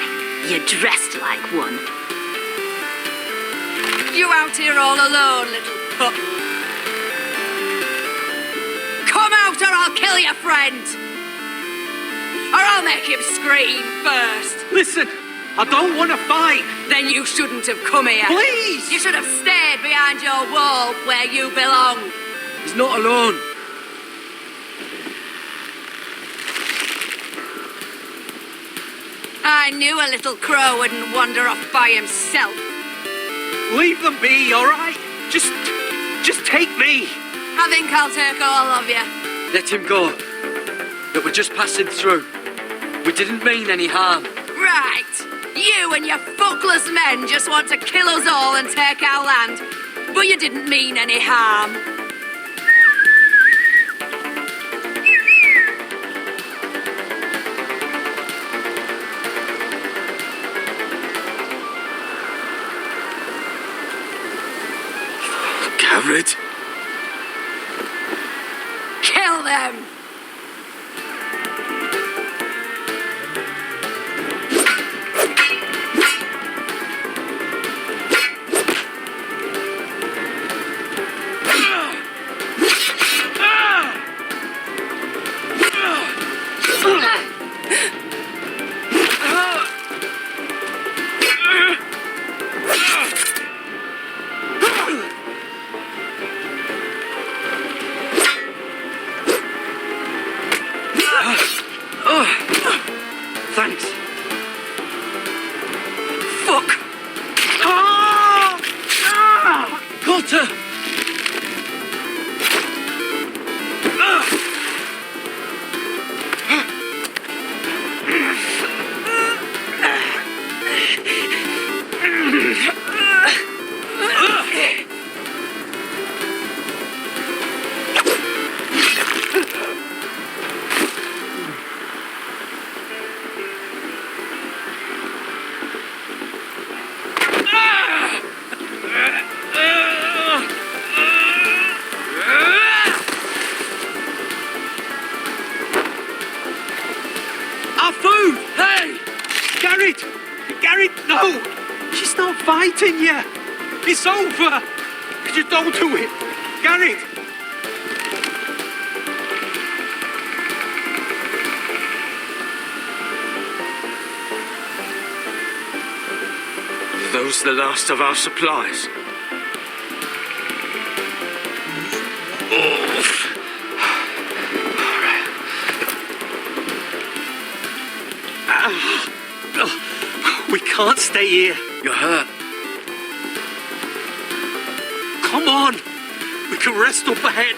You're dressed like one. You out here all alone, little pup. Come out or I'll kill your friend. Or I'll make him scream first. Listen, I don't want to fight. Then you shouldn't have come here. Please! You should have stayed behind your wall where you belong. He's not alone. I knew a little crow wouldn't wander off by himself. Leave them be, all right? Just take me. I think I'll take all of you. Let him go. But we're just passing through. We didn't mean any harm. Right. You and your fuckless men just want to kill us all and take our land. But you didn't mean any harm. Garrett? Kill them! Garrett, no! She's not fighting you! It's over! Just don't do it! Garrett! Are those the last of our supplies? We can't stay here. You're hurt. Come on! We can rest up ahead.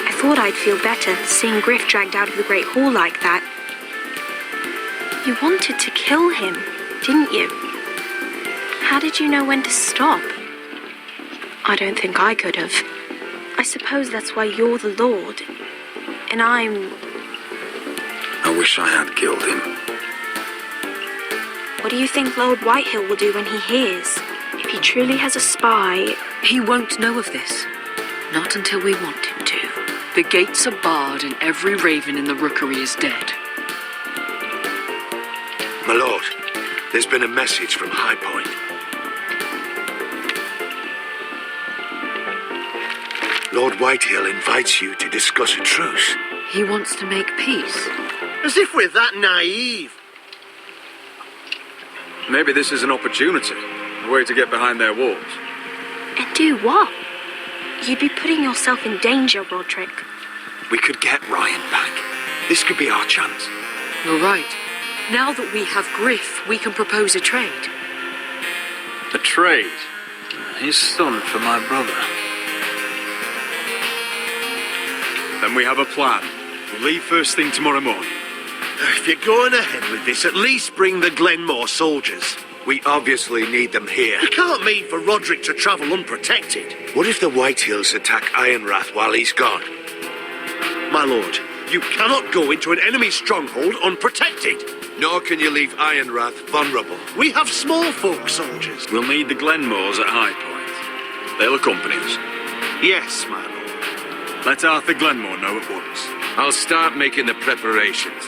I thought I'd feel better seeing Griff dragged out of the Great Hall like that. You wanted to kill him, didn't you? How did you know when to stop? I don't think I could have. I suppose that's why you're the Lord, and I'm... I wish I had killed him. What do you think Lord Whitehill will do when he hears? If he truly has a spy... He won't know of this. Not until we want him to. The gates are barred and every raven in the rookery is dead. My lord, there's been a message from High Point. Lord Whitehill invites you to discuss a truce. He wants to make peace. As if we're that naive. Maybe this is an opportunity. A way to get behind their walls. And do what? You'd be putting yourself in danger, Roderick. We could get Ryan back. This could be our chance. You're right. Now that we have Griff, we can propose a trade. A trade? His son for my brother. Then we have a plan. We'll leave first thing tomorrow morning. If you're going ahead with this, at least bring the Glenmore soldiers. We obviously need them here. You can't mean for Roderick to travel unprotected. What if the Whitehills attack Ironrath while he's gone? My lord, you cannot go into an enemy stronghold unprotected. Nor can you leave Ironrath vulnerable. We have small folk soldiers. We'll need the Glenmores at High Point. They'll accompany us. Yes, my lord. Let Arthur Glenmore know at once. I'll start making the preparations.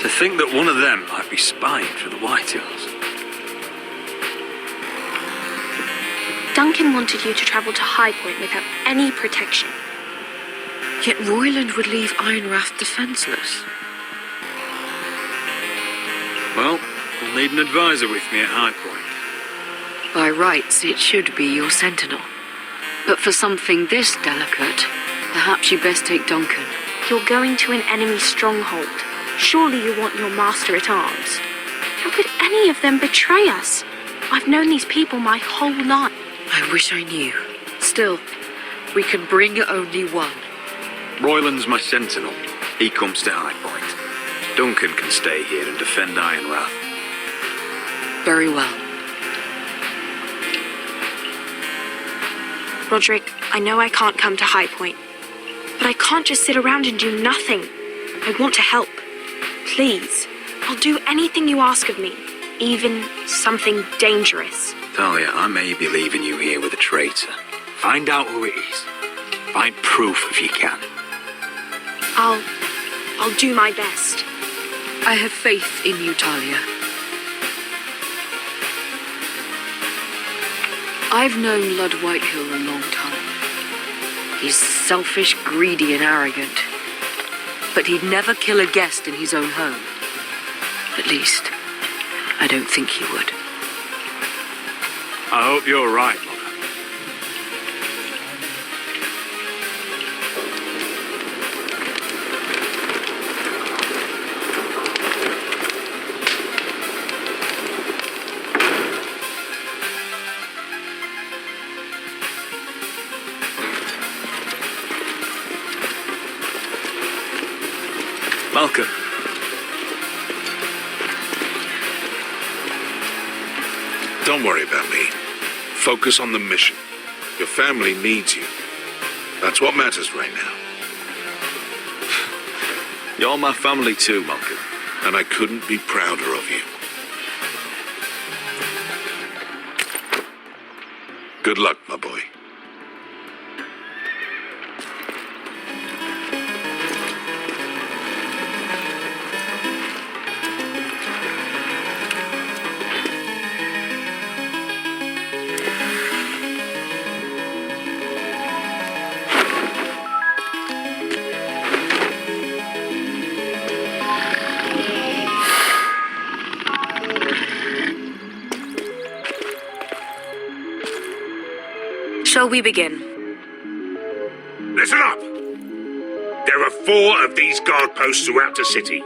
To think that one of them might be spying for the Whitehills. Duncan wanted you to travel to High Point without any protection. Yet Royland would leave Ironrath defenseless. Well, we'll need an advisor with me at High Point. By rights, it should be your sentinel. But for something this delicate, perhaps you best take Duncan. You're going to an enemy stronghold. Surely you want your master-at-arms. How could any of them betray us? I've known these people my whole life. I wish I knew. Still, we can bring only one. Royland's my sentinel. He comes to High Point. Duncan can stay here and defend Ironrath. Very well. Roderick, I know I can't come to High Point, but I can't just sit around and do nothing. I want to help. Please, I'll do anything you ask of me, even something dangerous. Talia, I may be leaving you here with a traitor. Find out who it is. Find proof if you can. I'll do my best. I have faith in you, Talia. I've known Lord Whitehill a long time. He's selfish, greedy, and arrogant. But he'd never kill a guest in his own home. At least, I don't think he would. I hope you're right, Mother. Don't worry about me. Focus on the mission. Your family needs you. That's what matters right now. You're my family too, Malcolm. And I couldn't be prouder of you. Good luck, my boy. Shall we begin? Listen up! There are 4 of these guard posts throughout the city.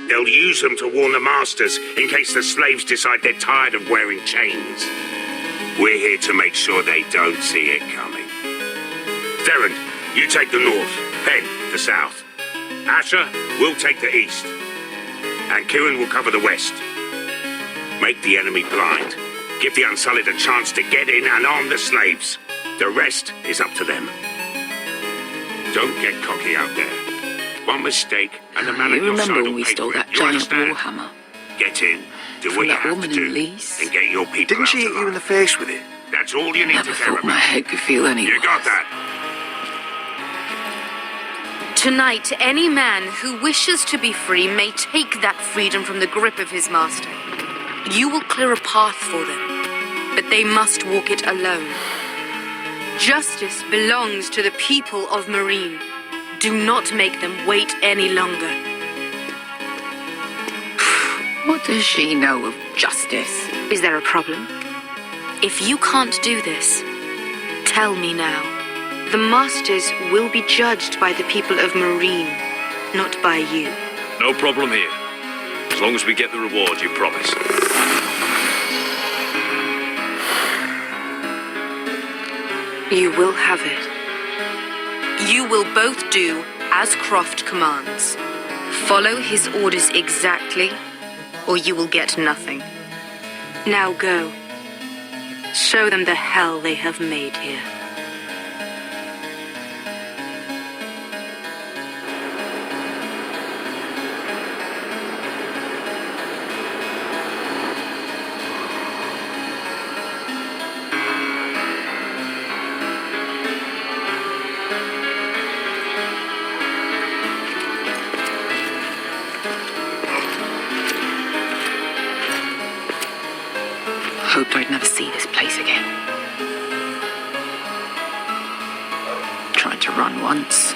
They'll use them to warn the masters in case the slaves decide they're tired of wearing chains. We're here to make sure they don't see it coming. Theron, you take the north. Penn, the south. Asher, we'll take the east. And Kieran will cover the west. Make the enemy blind. Give the Unsullied a chance to get in and arm the slaves. The rest is up to them. Don't get cocky out there. One mistake and the man at your side will pay for it. You understand? Warhammer. Get in, do From what you that have woman to do, in Leeds? and get your people Didn't out she hit alive. you in the face with it? That's all you need Never to care thought my about. head could feel any You worse. got that? Tonight, any man who wishes to be free may take that freedom from the grip of his master. You will clear a path for them, but they must walk it alone. Justice belongs to the people of Marine. Do not make them wait any longer. What does she know of justice? Is there a problem? If you can't do this, tell me now. The masters will be judged by the people of Marine, not by you. No problem here. As long as we get the reward you promised. You will have it. You will both do as Croft commands. Follow his orders exactly, or you will get nothing. Now go. Show them the hell they have made here. Hoped I'd never see this place again. Tried to run once.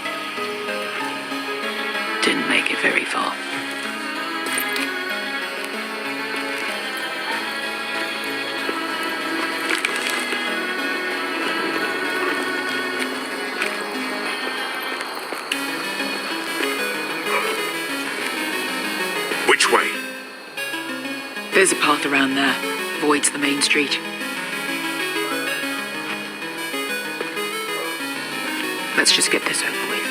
Didn't make it very far. Which way? There's a path around there. Avoids the main street. Let's just get this over with.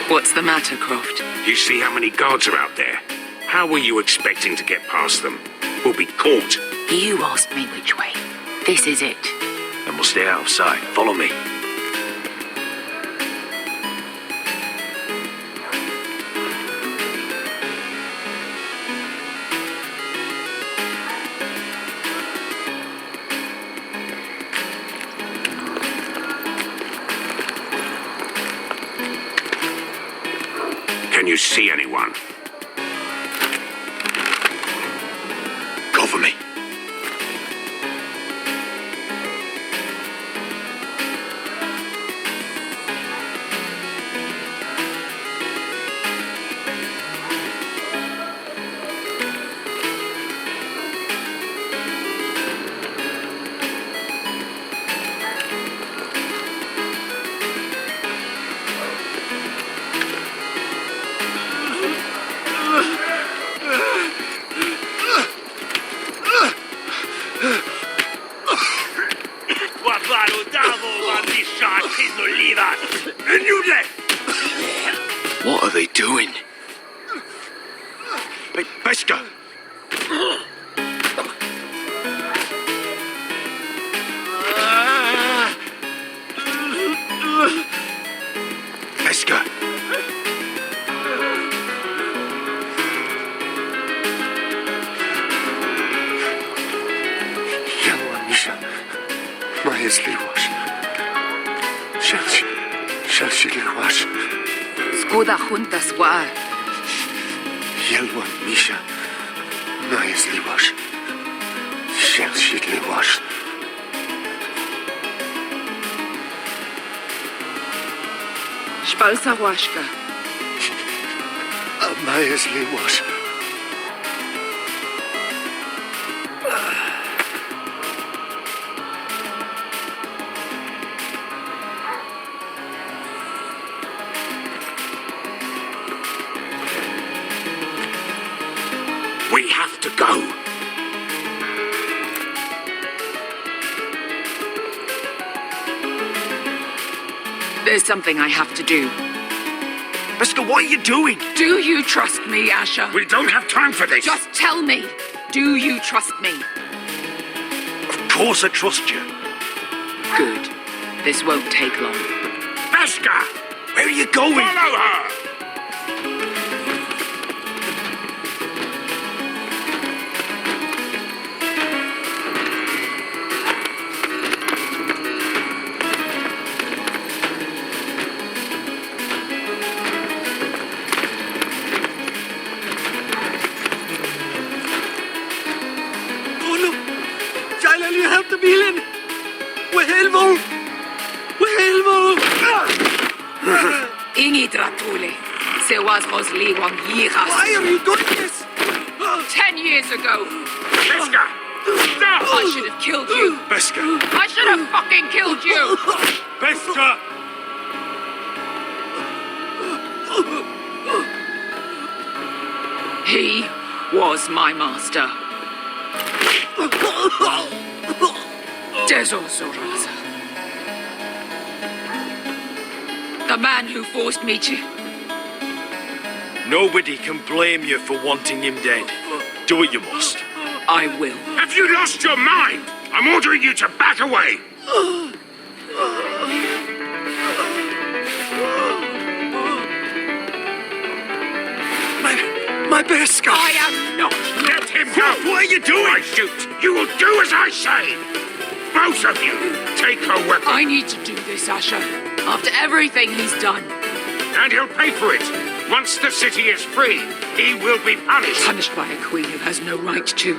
What's the matter, Croft? You see how many guards are out there? How were you expecting to get past them? We'll be caught. You asked me which way. This is it. Then we'll stay out of sight. Follow me. Can you see anyone? Cover me. Beskar! Beskar! Yelwa Misha. Majes liwash. Shelshi liwash. Skoda juntas wa. Yelwa Misha. Majes liwash. Shelshi liwash. Spalsa washka. Majes liwash. We have to go. There's something I have to do. Beskar, what are you doing? Do you trust me, Asher? We don't have time for this. Just tell me. Do you trust me? Of course I trust you. Good. This won't take long. Beskar! Where are you going? Follow her! You have to be in. We're helpful. We're helpful. Ingi Dratule. Se was Rosli Wang Yiras. Why are you doing this? 10 years ago. Beskar! Stop! I should have killed you. Beskar! I should have fucking killed you. Beskar! He was my master. Dezo Zoraza. The man who forced me to... Nobody can blame you for wanting him dead. Do what you must. I will. Have you lost your mind? I'm ordering you to back away. My Beskar! I am not. Let him go. What are you doing? I shoot. You will do as I say. Both of you, take her weapon. I need to do this, Asher. After everything he's done. And he'll pay for it. Once the city is free, he will be punished. Punished by a queen who has no right to.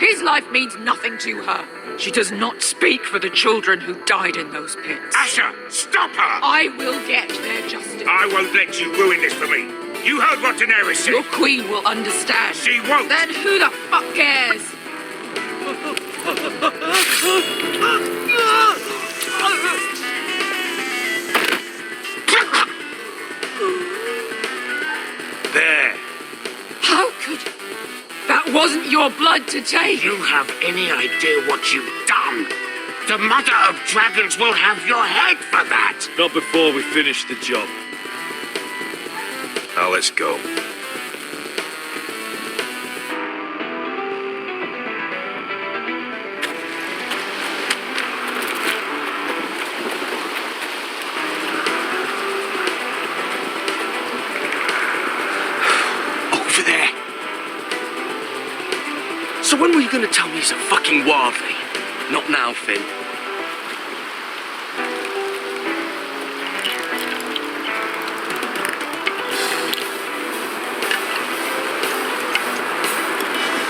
His life means nothing to her. She does not speak for the children who died in those pits. Asher, stop her! I will get their justice. I won't let you ruin this for me. You heard what Daenerys said. Your queen will understand. She won't. Then who the fuck cares? There. How could... That wasn't your blood to take. You have any idea what you've done? The Mother of Dragons will have your head for that. Not before we finish the job. Now let's go. Over there. So when were you going to tell me he's a fucking wildling? Not now, Finn.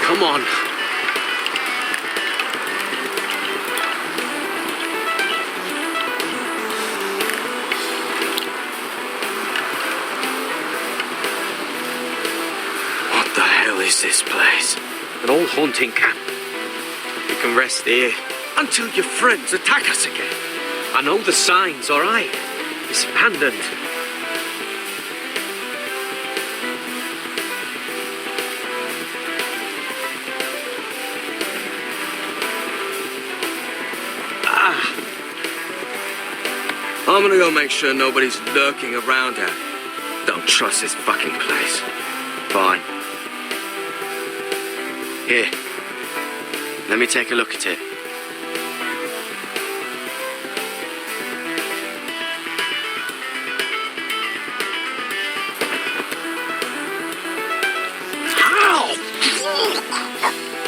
Come on. What the hell is this place? An old hunting camp. We can rest here until your friends attack us again. I know the signs, all right? It's abandoned. I'm gonna go make sure nobody's lurking around here. Don't trust this fucking place. Fine. Here. Let me take a look at it. Ow!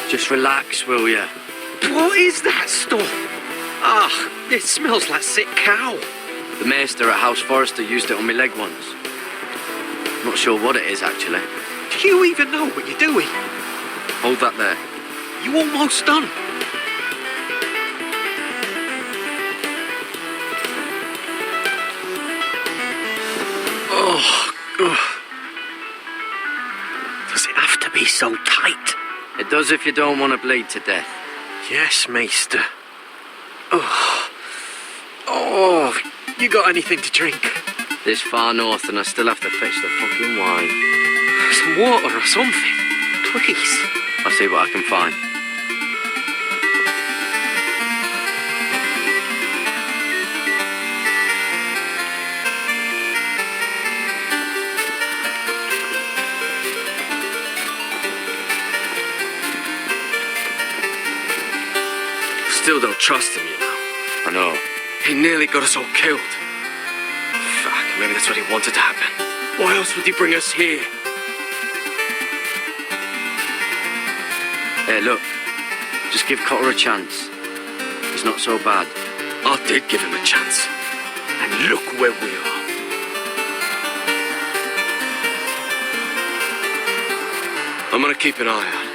Just relax, will ya? What is that stuff? Ah, it smells like sick cow. The maester at House Forrester used it on my leg once. Not sure what it is, actually. Do you even know what you're doing? Hold that there. You almost done. Oh. Does it have to be so tight? It does if you don't want to bleed to death. Yes, Maester. Oh, you got anything to drink? This far north and I still have to fetch the fucking wine. Some water or something, please. I'll see what I can find. Still don't trust him, you know. I know. He nearly got us all killed. Fuck, maybe that's what he wanted to happen. Why else would he bring us here? Hey, look. Just give Cotter a chance. He's not so bad. I did give him a chance. And look where we are. I'm gonna keep an eye out.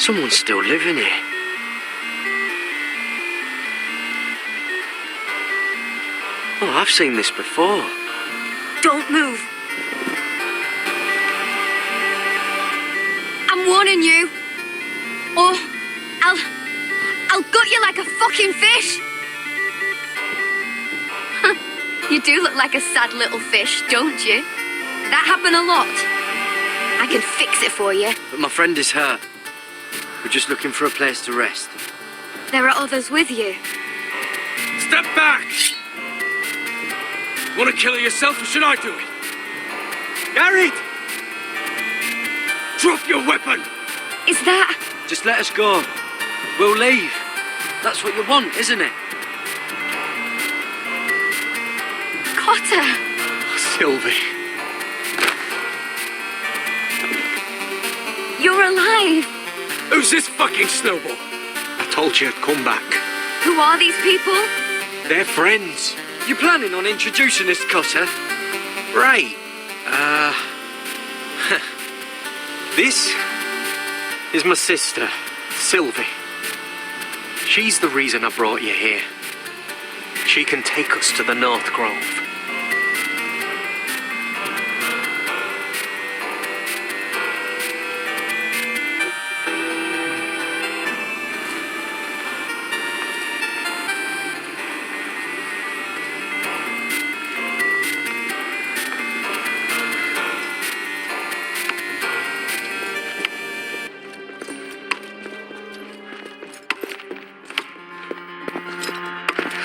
Someone's still living here. Oh, I've seen this before. Don't move. I'm warning you. Or I'll gut you like a fucking fish. You do look like a sad little fish, don't you? That happen a lot. I can fix it for you. But my friend is hurt. We're just looking for a place to rest. There are others with you. Step back! Want to kill her yourself, or should I do it? Garrett! Drop your weapon! Is that... Just let us go. We'll leave. That's what you want, isn't it? Cotter! Sylvie. You're alive! Who's this fucking snowball? I told you I'd come back. Who are these people? They're friends. You planning on introducing us, Cotter? Right. This is my sister, Sylvie. She's the reason I brought you here. She can take us to the North Grove.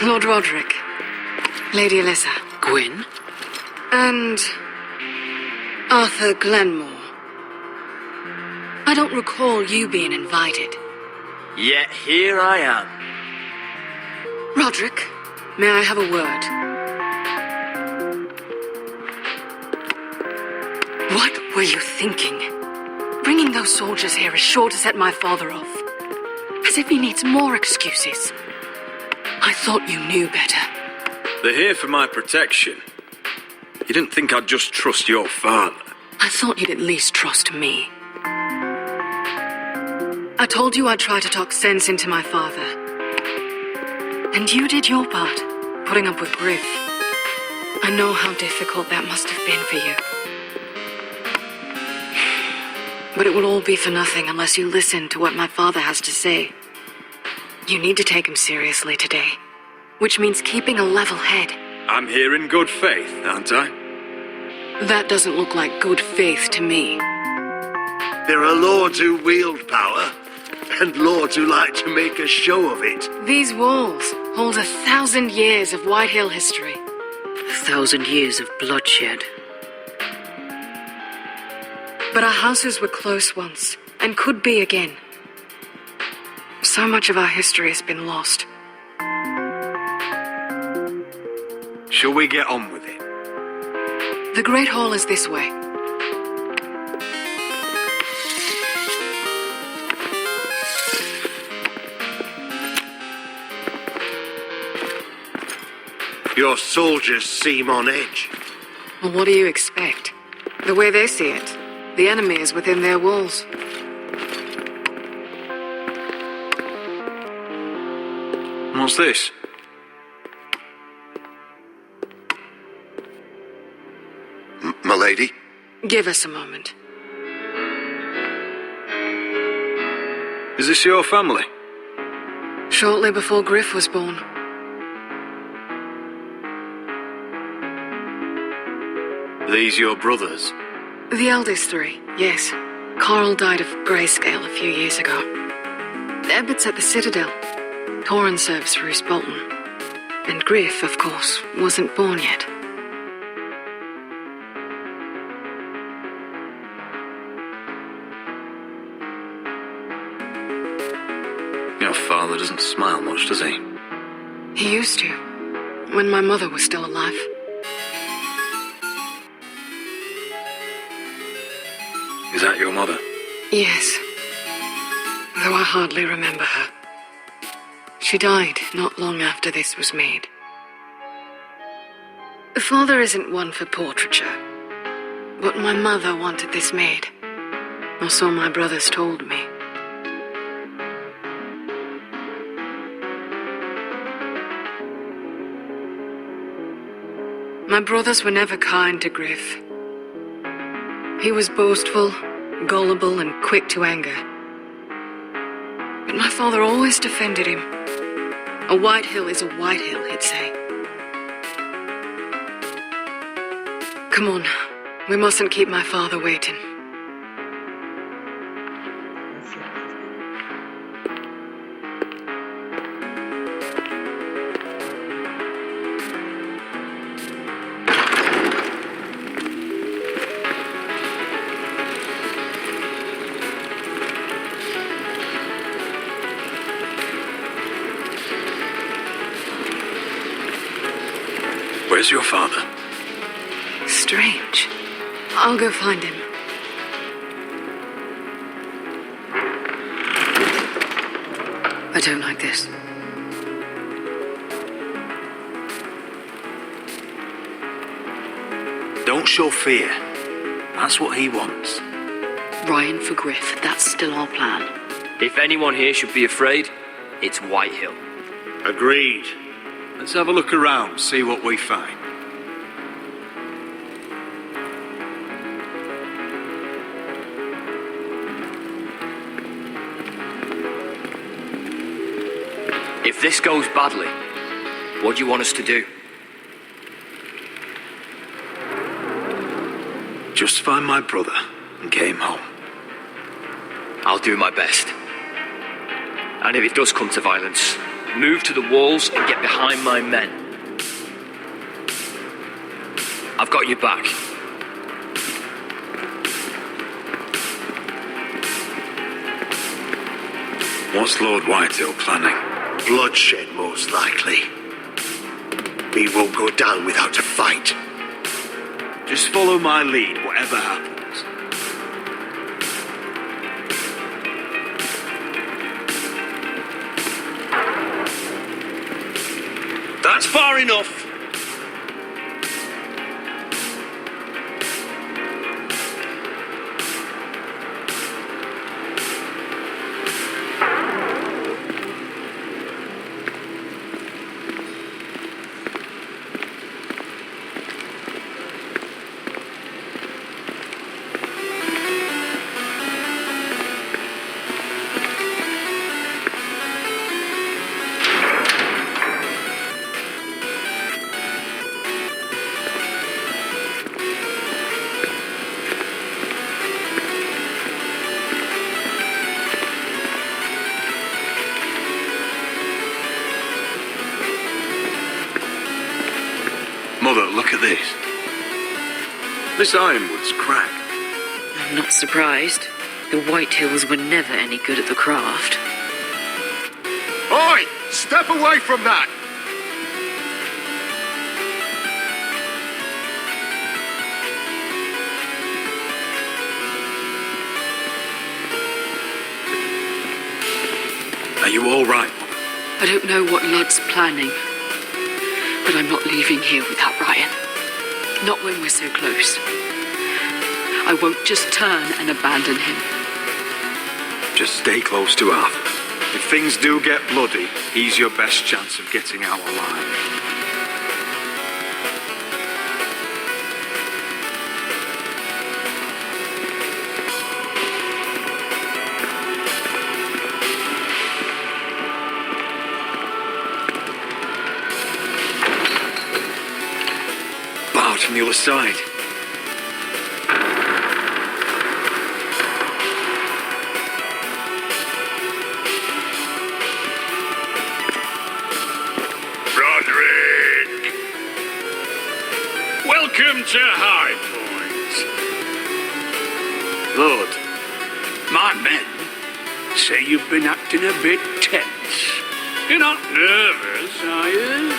Lord Roderick, Lady Alyssa. Gwyn? And Arthur Glenmore. I don't recall you being invited. Yet here I am. Roderick, may I have a word? What were you thinking? Bringing those soldiers here is sure to set my father off. As if he needs more excuses. I thought you knew better. They're here for my protection. You didn't think I'd just trust your father? I thought you'd at least trust me. I told you I'd try to talk sense into my father. And you did your part, putting up with grief. I know how difficult that must have been for you. But it will all be for nothing unless you listen to what my father has to say. You need to take him seriously today. which means keeping a level head. I'm here in good faith, aren't I? That doesn't look like good faith to me. There are lords who wield power, and lords who like to make a show of it. These walls hold 1,000 years of Whitehill history. 1,000 years of bloodshed. But our houses were close once, and could be again. So much of our history has been lost. Shall we get on with it? The Great Hall is this way. Your soldiers seem on edge. Well, what do you expect? The way they see it, the enemy is within their walls. What's this? M'lady? Give us a moment. Is this your family? Shortly before Griff was born. These your brothers? The eldest three, yes. Carl died of grayscale a few years ago. Ebbett's at the Citadel. Torrin serves Roose Bolton. And Griff, of course, wasn't born yet. Your father doesn't smile much, does he? He used to, when my mother was still alive. Is that your mother? Yes. Though I hardly remember her. She died not long after this was made. Father isn't one for portraiture, but my mother wanted this made. Or so my brothers told me. My brothers were never kind to Griff. He was boastful, gullible, and quick to anger. But my father always defended him. A Whitehill is a Whitehill, he'd say. Come on, we mustn't keep my father waiting. Where's your father? Strange. I'll go find him. I don't like this. Don't show fear. That's what he wants. Ryan for Griff, that's still our plan. If anyone here should be afraid, it's Whitehill. Agreed. Let's have a look around, see what we find. If this goes badly, what do you want us to do? Just find my brother and get him home. I'll do my best. And if it does come to violence, move to the walls and get behind my men. I've got your back. What's Lord Whitehill planning? Bloodshed, most likely. We won't go down without a fight. Just follow my lead, whatever happens. That's far enough. Mother, look at this. This ironwood's cracked. I'm not surprised. The White Hills were never any good at the craft. Oi! Step away from that! Are you all right? I don't know what Ludd's planning, but I'm not leaving here without Ryan. Not when we're so close. I won't just turn and abandon him. Just stay close to Arthur. If things do get bloody, he's your best chance of getting out alive. Barred from the other side. Welcome to High Point. Lord, my men say you've been acting a bit tense. You're not nervous, are you?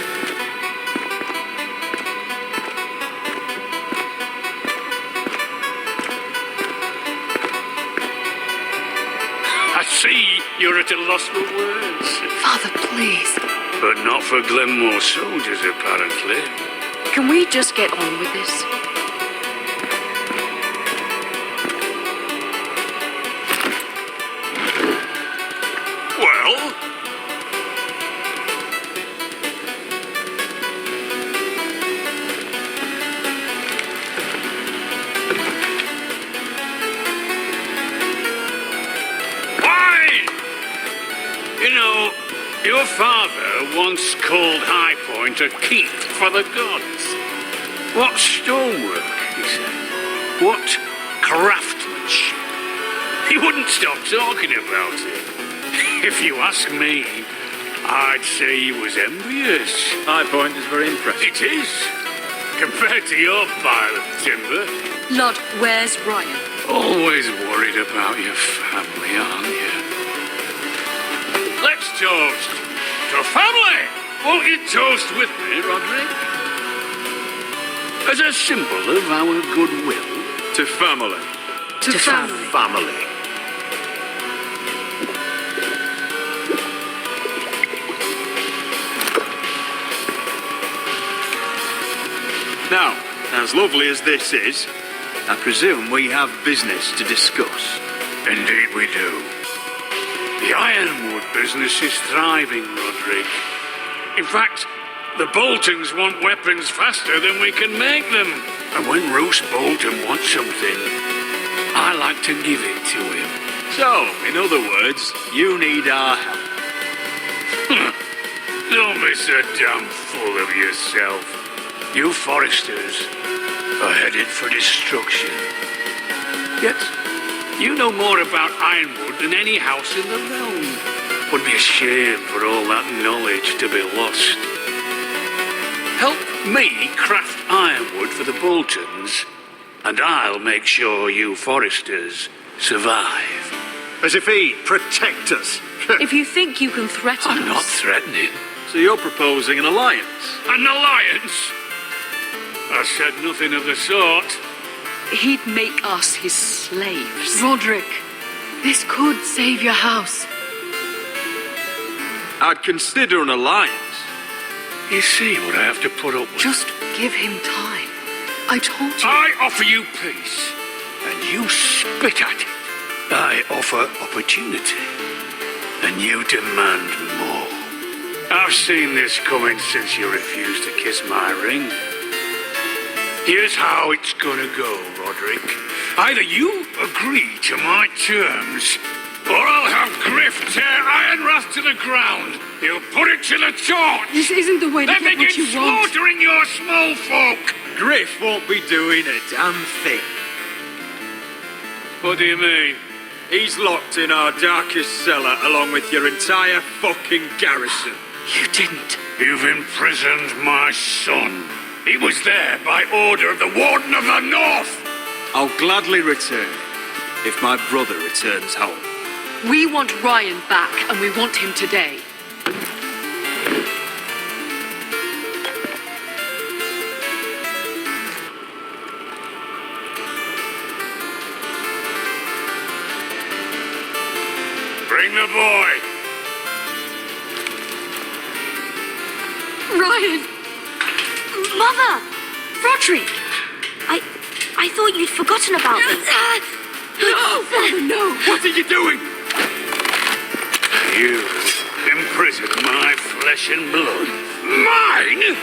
I see you're at a loss for words. Father, please. But not for Glenmore soldiers, apparently. Can we just get on with this? Well? Why? You know, your father once called High Point a keep for the gods. What stonework, he said. What craftsmanship. He wouldn't stop talking about it. If you ask me, I'd say he was envious. High Point is very impressive. It is. Compared to your pile of timber. Lod, where's Ryan? Always worried about your family, aren't you? Let's toast to family! Won't you toast with me, Roderick? As a symbol of our goodwill. To family. To family. Family. Now, as lovely as this is, I presume we have business to discuss. Indeed we do. The ironwood business is thriving, Roderick. In fact, the Boltons want weapons faster than we can make them. And when Roose Bolton wants something, I like to give it to him. So, in other words, you need our help. Don't be so damn full of yourself. You Foresters are headed for destruction. Yet, you know more about ironwood than any house in the realm. Would be a shame for all that knowledge to be lost. Help me craft ironwood for the Boltons, and I'll make sure you Foresters survive. As if he'd protect us. If you think you can threaten I'm us... not threatening. So you're proposing an alliance? An alliance? I said nothing of the sort. He'd make us his slaves. Roderick, this could save your house. I'd consider an alliance. You see what I have to put up with? Just give him time. I told you. I offer you peace, and you spit at it. I offer opportunity, and you demand more. I've seen this coming since you refused to kiss my ring. Here's how it's gonna go, Roderick. Either you agree to my terms, or I'll have Griff tear Ironwrath to the ground. He'll put it to the torch. This isn't the way to Then get what begin you want. slaughtering your small folk. Griff won't be doing a damn thing. What do you mean? He's locked in our darkest cellar along with your entire fucking garrison. You didn't. You've imprisoned my son. He was there by order of the Warden of the North. I'll gladly return if my brother returns home. We want Ryan back, and we want him today. Bring the boy. Ryan! Mother! Roderick! I thought you'd forgotten about me. No, Father, no! What are you doing? You imprison my flesh and blood. Mine?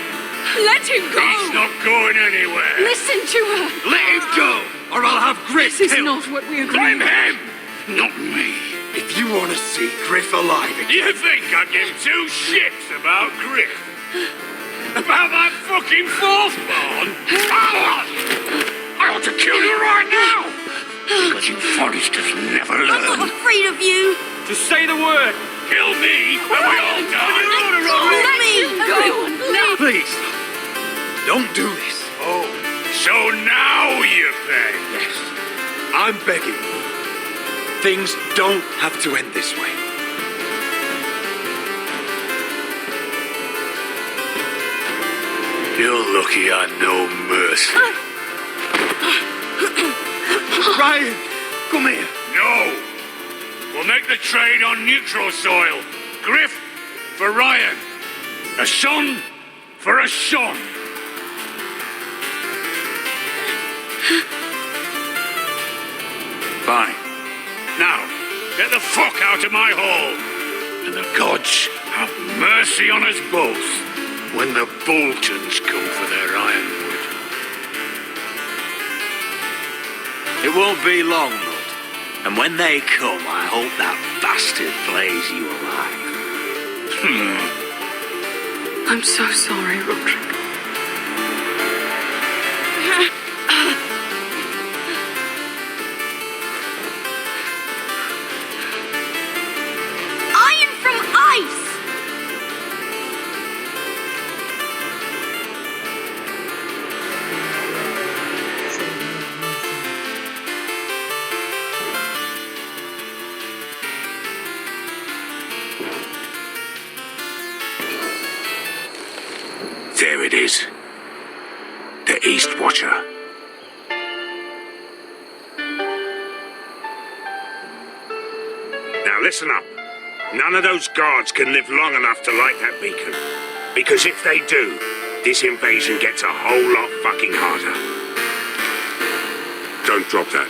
Let him go! He's not going anywhere. Listen to her! Let him go, or I'll have Griff This is killed. not what we agreed. Blame him, not me. If you want to see Griff alive again... You think I give two shits about Griff? About that fucking fourth born? I ought to kill you right now! Because you Forresters never I'm learn. not afraid of you. Just say the word. Kill me when we all die. Let me go. Please, don't do this. Oh, so now you beg? Yes, I'm begging. Things don't have to end this way. You're lucky I know mercy. Ryan, come here. No! We'll make the trade on neutral soil. Griff for Ryan. A son for a son. Fine. Now, get the fuck out of my hall. And the gods have mercy on us both when the Boltons come for their ironwood. It won't be long, Lord. And when they come, I hope that bastard flays you alive. I'm so sorry, Roderick. Iron from ice! There it is. The East Watcher. Now listen up. None of those guards can live long enough to light that beacon. Because if they do, this invasion gets a whole lot fucking harder. Don't drop that.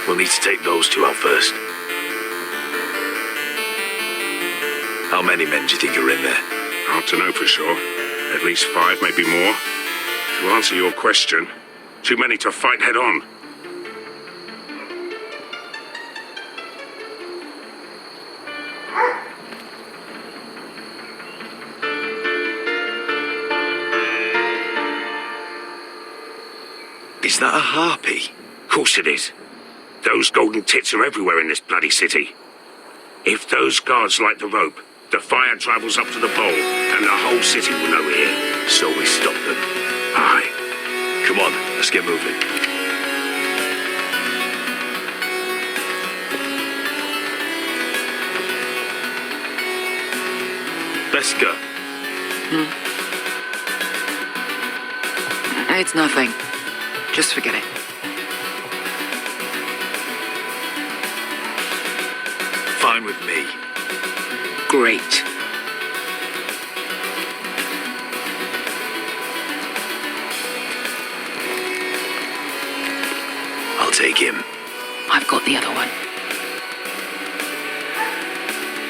We'll need to take those two out first. How many men do you think are in there? Hard to know for sure. At least 5, maybe more. To answer your question, too many to fight head on. Is that a harpy? Of course it is. Those golden tits are everywhere in this bloody city. If those guards light the rope, the fire travels up to the pole, and the whole city will know we're here. So we stop them. Aye. Come on, let's get moving. Beska. It's nothing. Just forget it. Fine with me. Great. I'll take him. I've got the other one.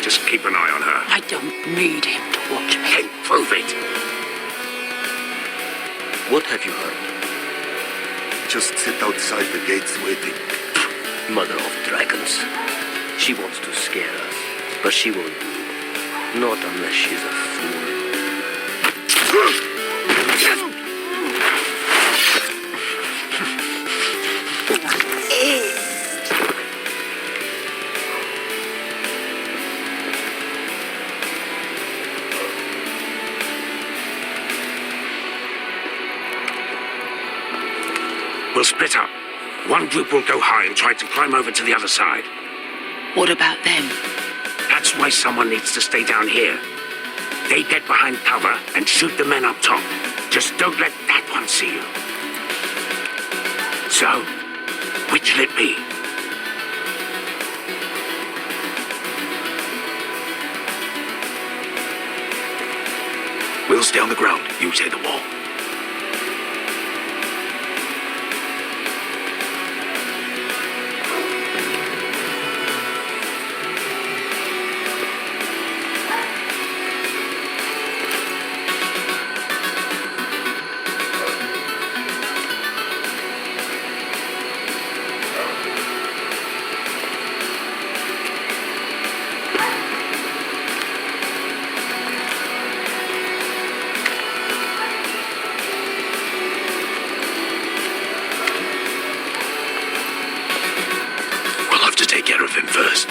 Just keep an eye on her. I don't need him to watch me. Hey, prove it. What have you heard? Just sit outside the gates waiting. Mother of dragons. She wants to scare us, but she won't do it. Not unless she's a fool. split up. One group will go high and try to climb over to the other side. What about them? That's why someone needs to stay down here. They get behind cover and shoot the men up top. Just don't let that one see you. So, which'll it be? We'll stay on the ground. You take the wall. Take care of him first.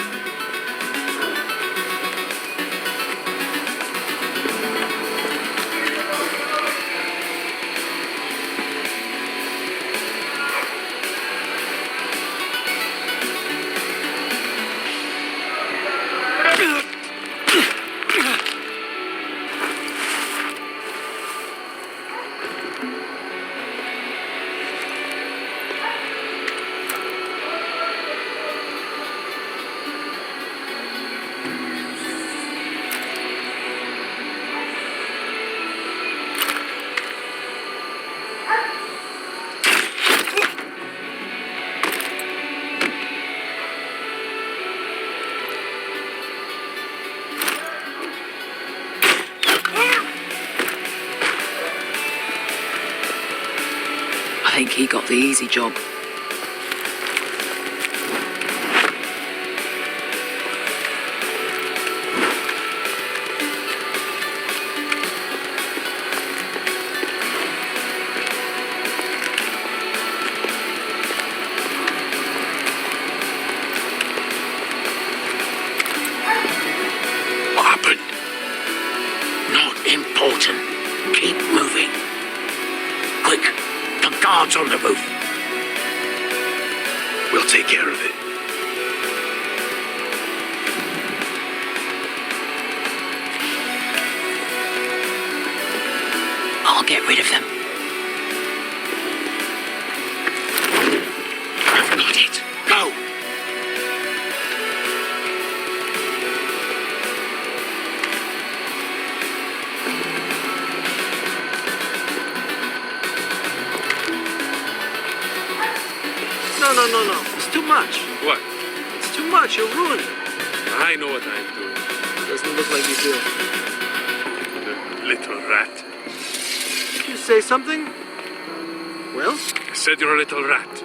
I think he got the easy job. What happened? Not important. Keep moving. Quick! The guards on the roof. We'll take care of it. I'll get rid of them. I've got it. Go! No. It's too much. What? It's too much. You'll ruin it. I know what I'm doing. Doesn't look like you do. The little rat. You say something? Well? I said you're a little rat.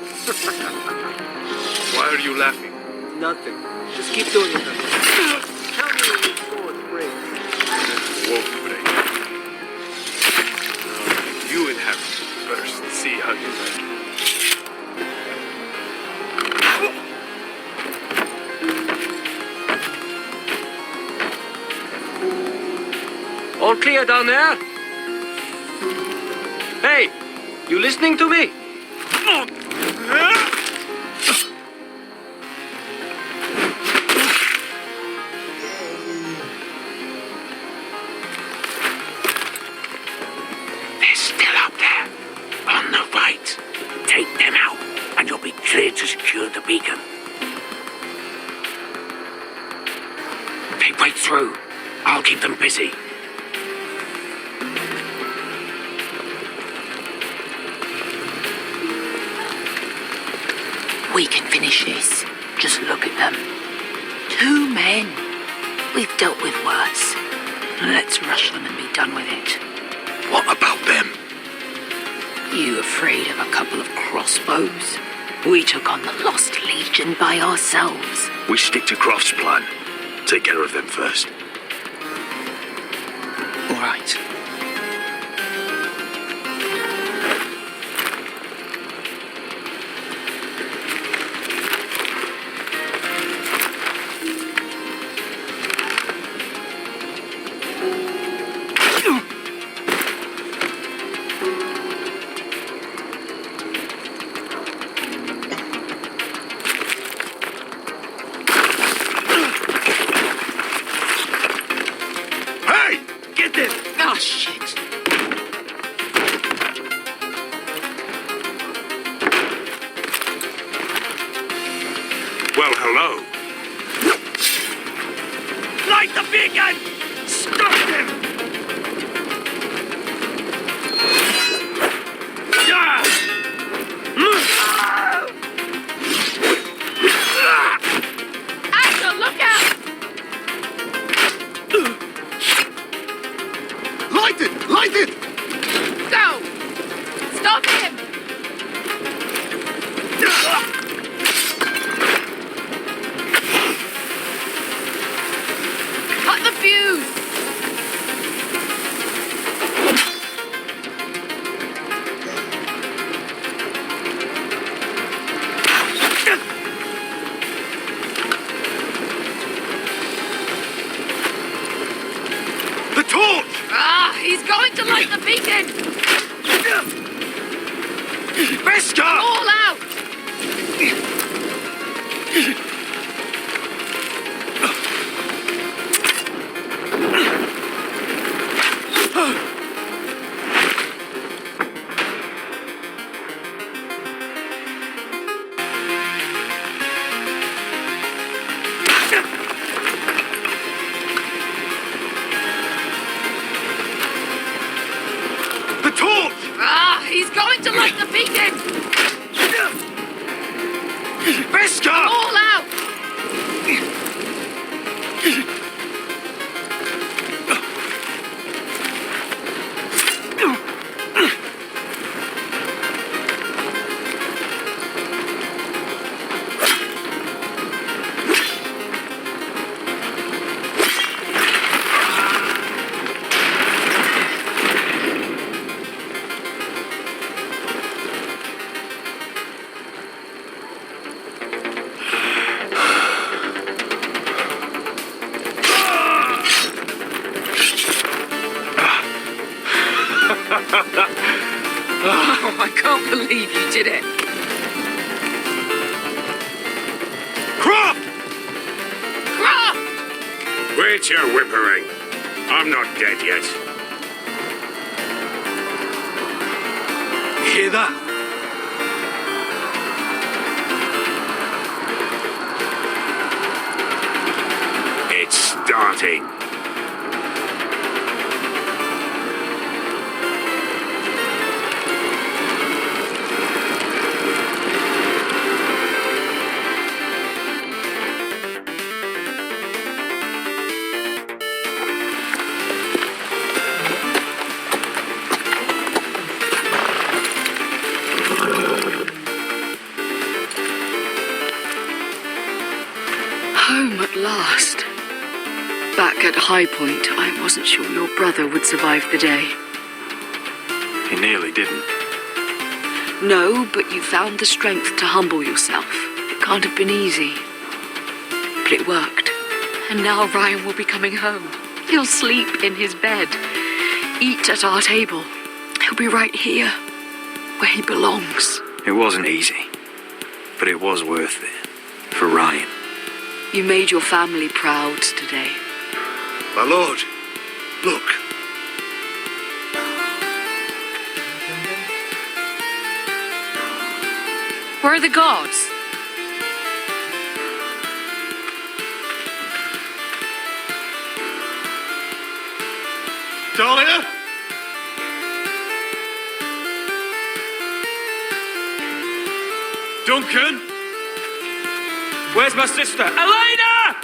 Why are you laughing? Nothing. Just keep doing it. Tell me when your sword breaks. It won't break. Now, you inhabit first. See how you like it. All clear down there? Hey, you listening to me? They're still up there. On the right. Take them out, and you'll be clear to secure the beacon. They break through. I'll keep them busy. We can finish this. Just look at them. 2 men. We've dealt with worse. Let's rush them and be done with it. What about them? You afraid of a couple of crossbows? We took on the Lost Legion by ourselves. We stick to Croft's plan. Take care of them first. All right. Well, hello. Light the beacon! Stop him! Axel, look out! Light it! Light it! Go! Stop him! Cut the fuse! The torch! Ah, he's going to light the beacon! Beskar! All out! The torch! Ah, he's going to light the beacon! Beskar! All out! Oh, I can't believe you did it. Croft! Croft! Quit your whimpering. I'm not dead yet. Hear that? It's starting. Home at last. Back at High Point, I wasn't sure your brother would survive the day. He nearly didn't. No, but you found the strength to humble yourself. It can't have been easy. But it worked. And now Ryan will be coming home. He'll sleep in his bed, eat at our table. He'll be right here, where he belongs. It wasn't easy, but it was worth it. For Ryan. You made your family proud today. My lord, look. Where are the gods? Dahlia? Duncan? Where's my sister? Elena!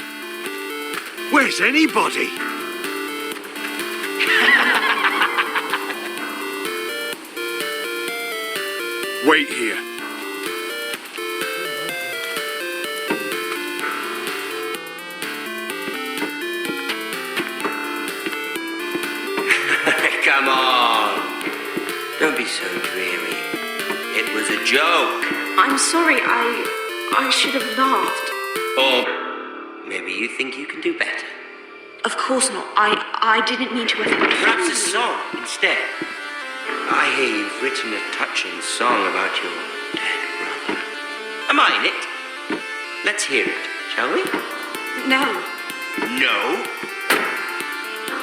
Where's anybody? Wait here. Come on. Don't be so dreary. It was a joke. I'm sorry, I should have laughed. Or maybe you think you can do better. Of course not. I didn't mean to offend. Perhaps a song instead. I hear you've written a touching song about your dead brother. Am I in it? Let's hear it, shall we? No. No?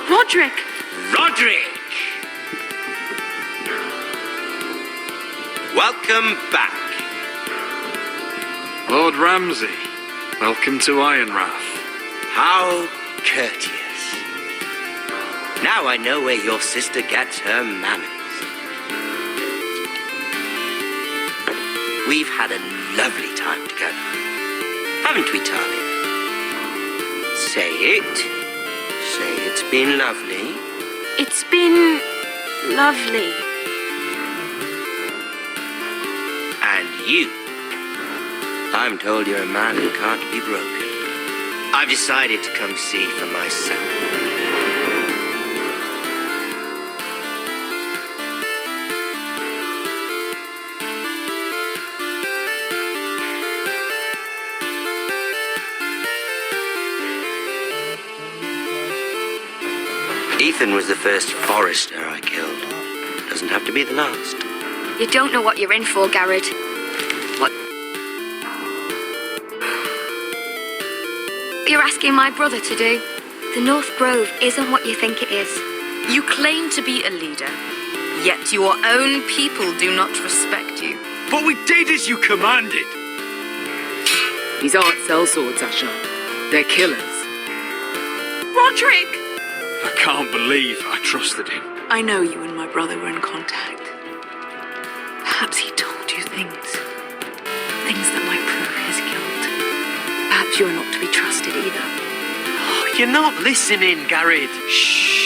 Roderick! Roderick! Welcome back. Lord Ramsay, Welcome to Ironrath. How courteous. Now I know where your sister gets her manners. We've had a lovely time together. Haven't we, darling? Say it. Say it's been lovely. It's been lovely. And you. I'm told you're a man who can't be broken. I've decided to come see for myself. Ethan was the first Forester I killed. Doesn't have to be the last. You don't know what you're in for, Garrett. What you're asking my brother to do? The North Grove isn't what you think it is. You claim to be a leader, yet your own people do not respect you. But we did as you commanded. These aren't sellswords, Asher. They're killers. Roderick! I can't believe I trusted him. I know you and my brother were in contact. Perhaps he told you things. Things that might prove his guilt. Perhaps you're not to be trusted either. You're not listening, Garrett. Shh.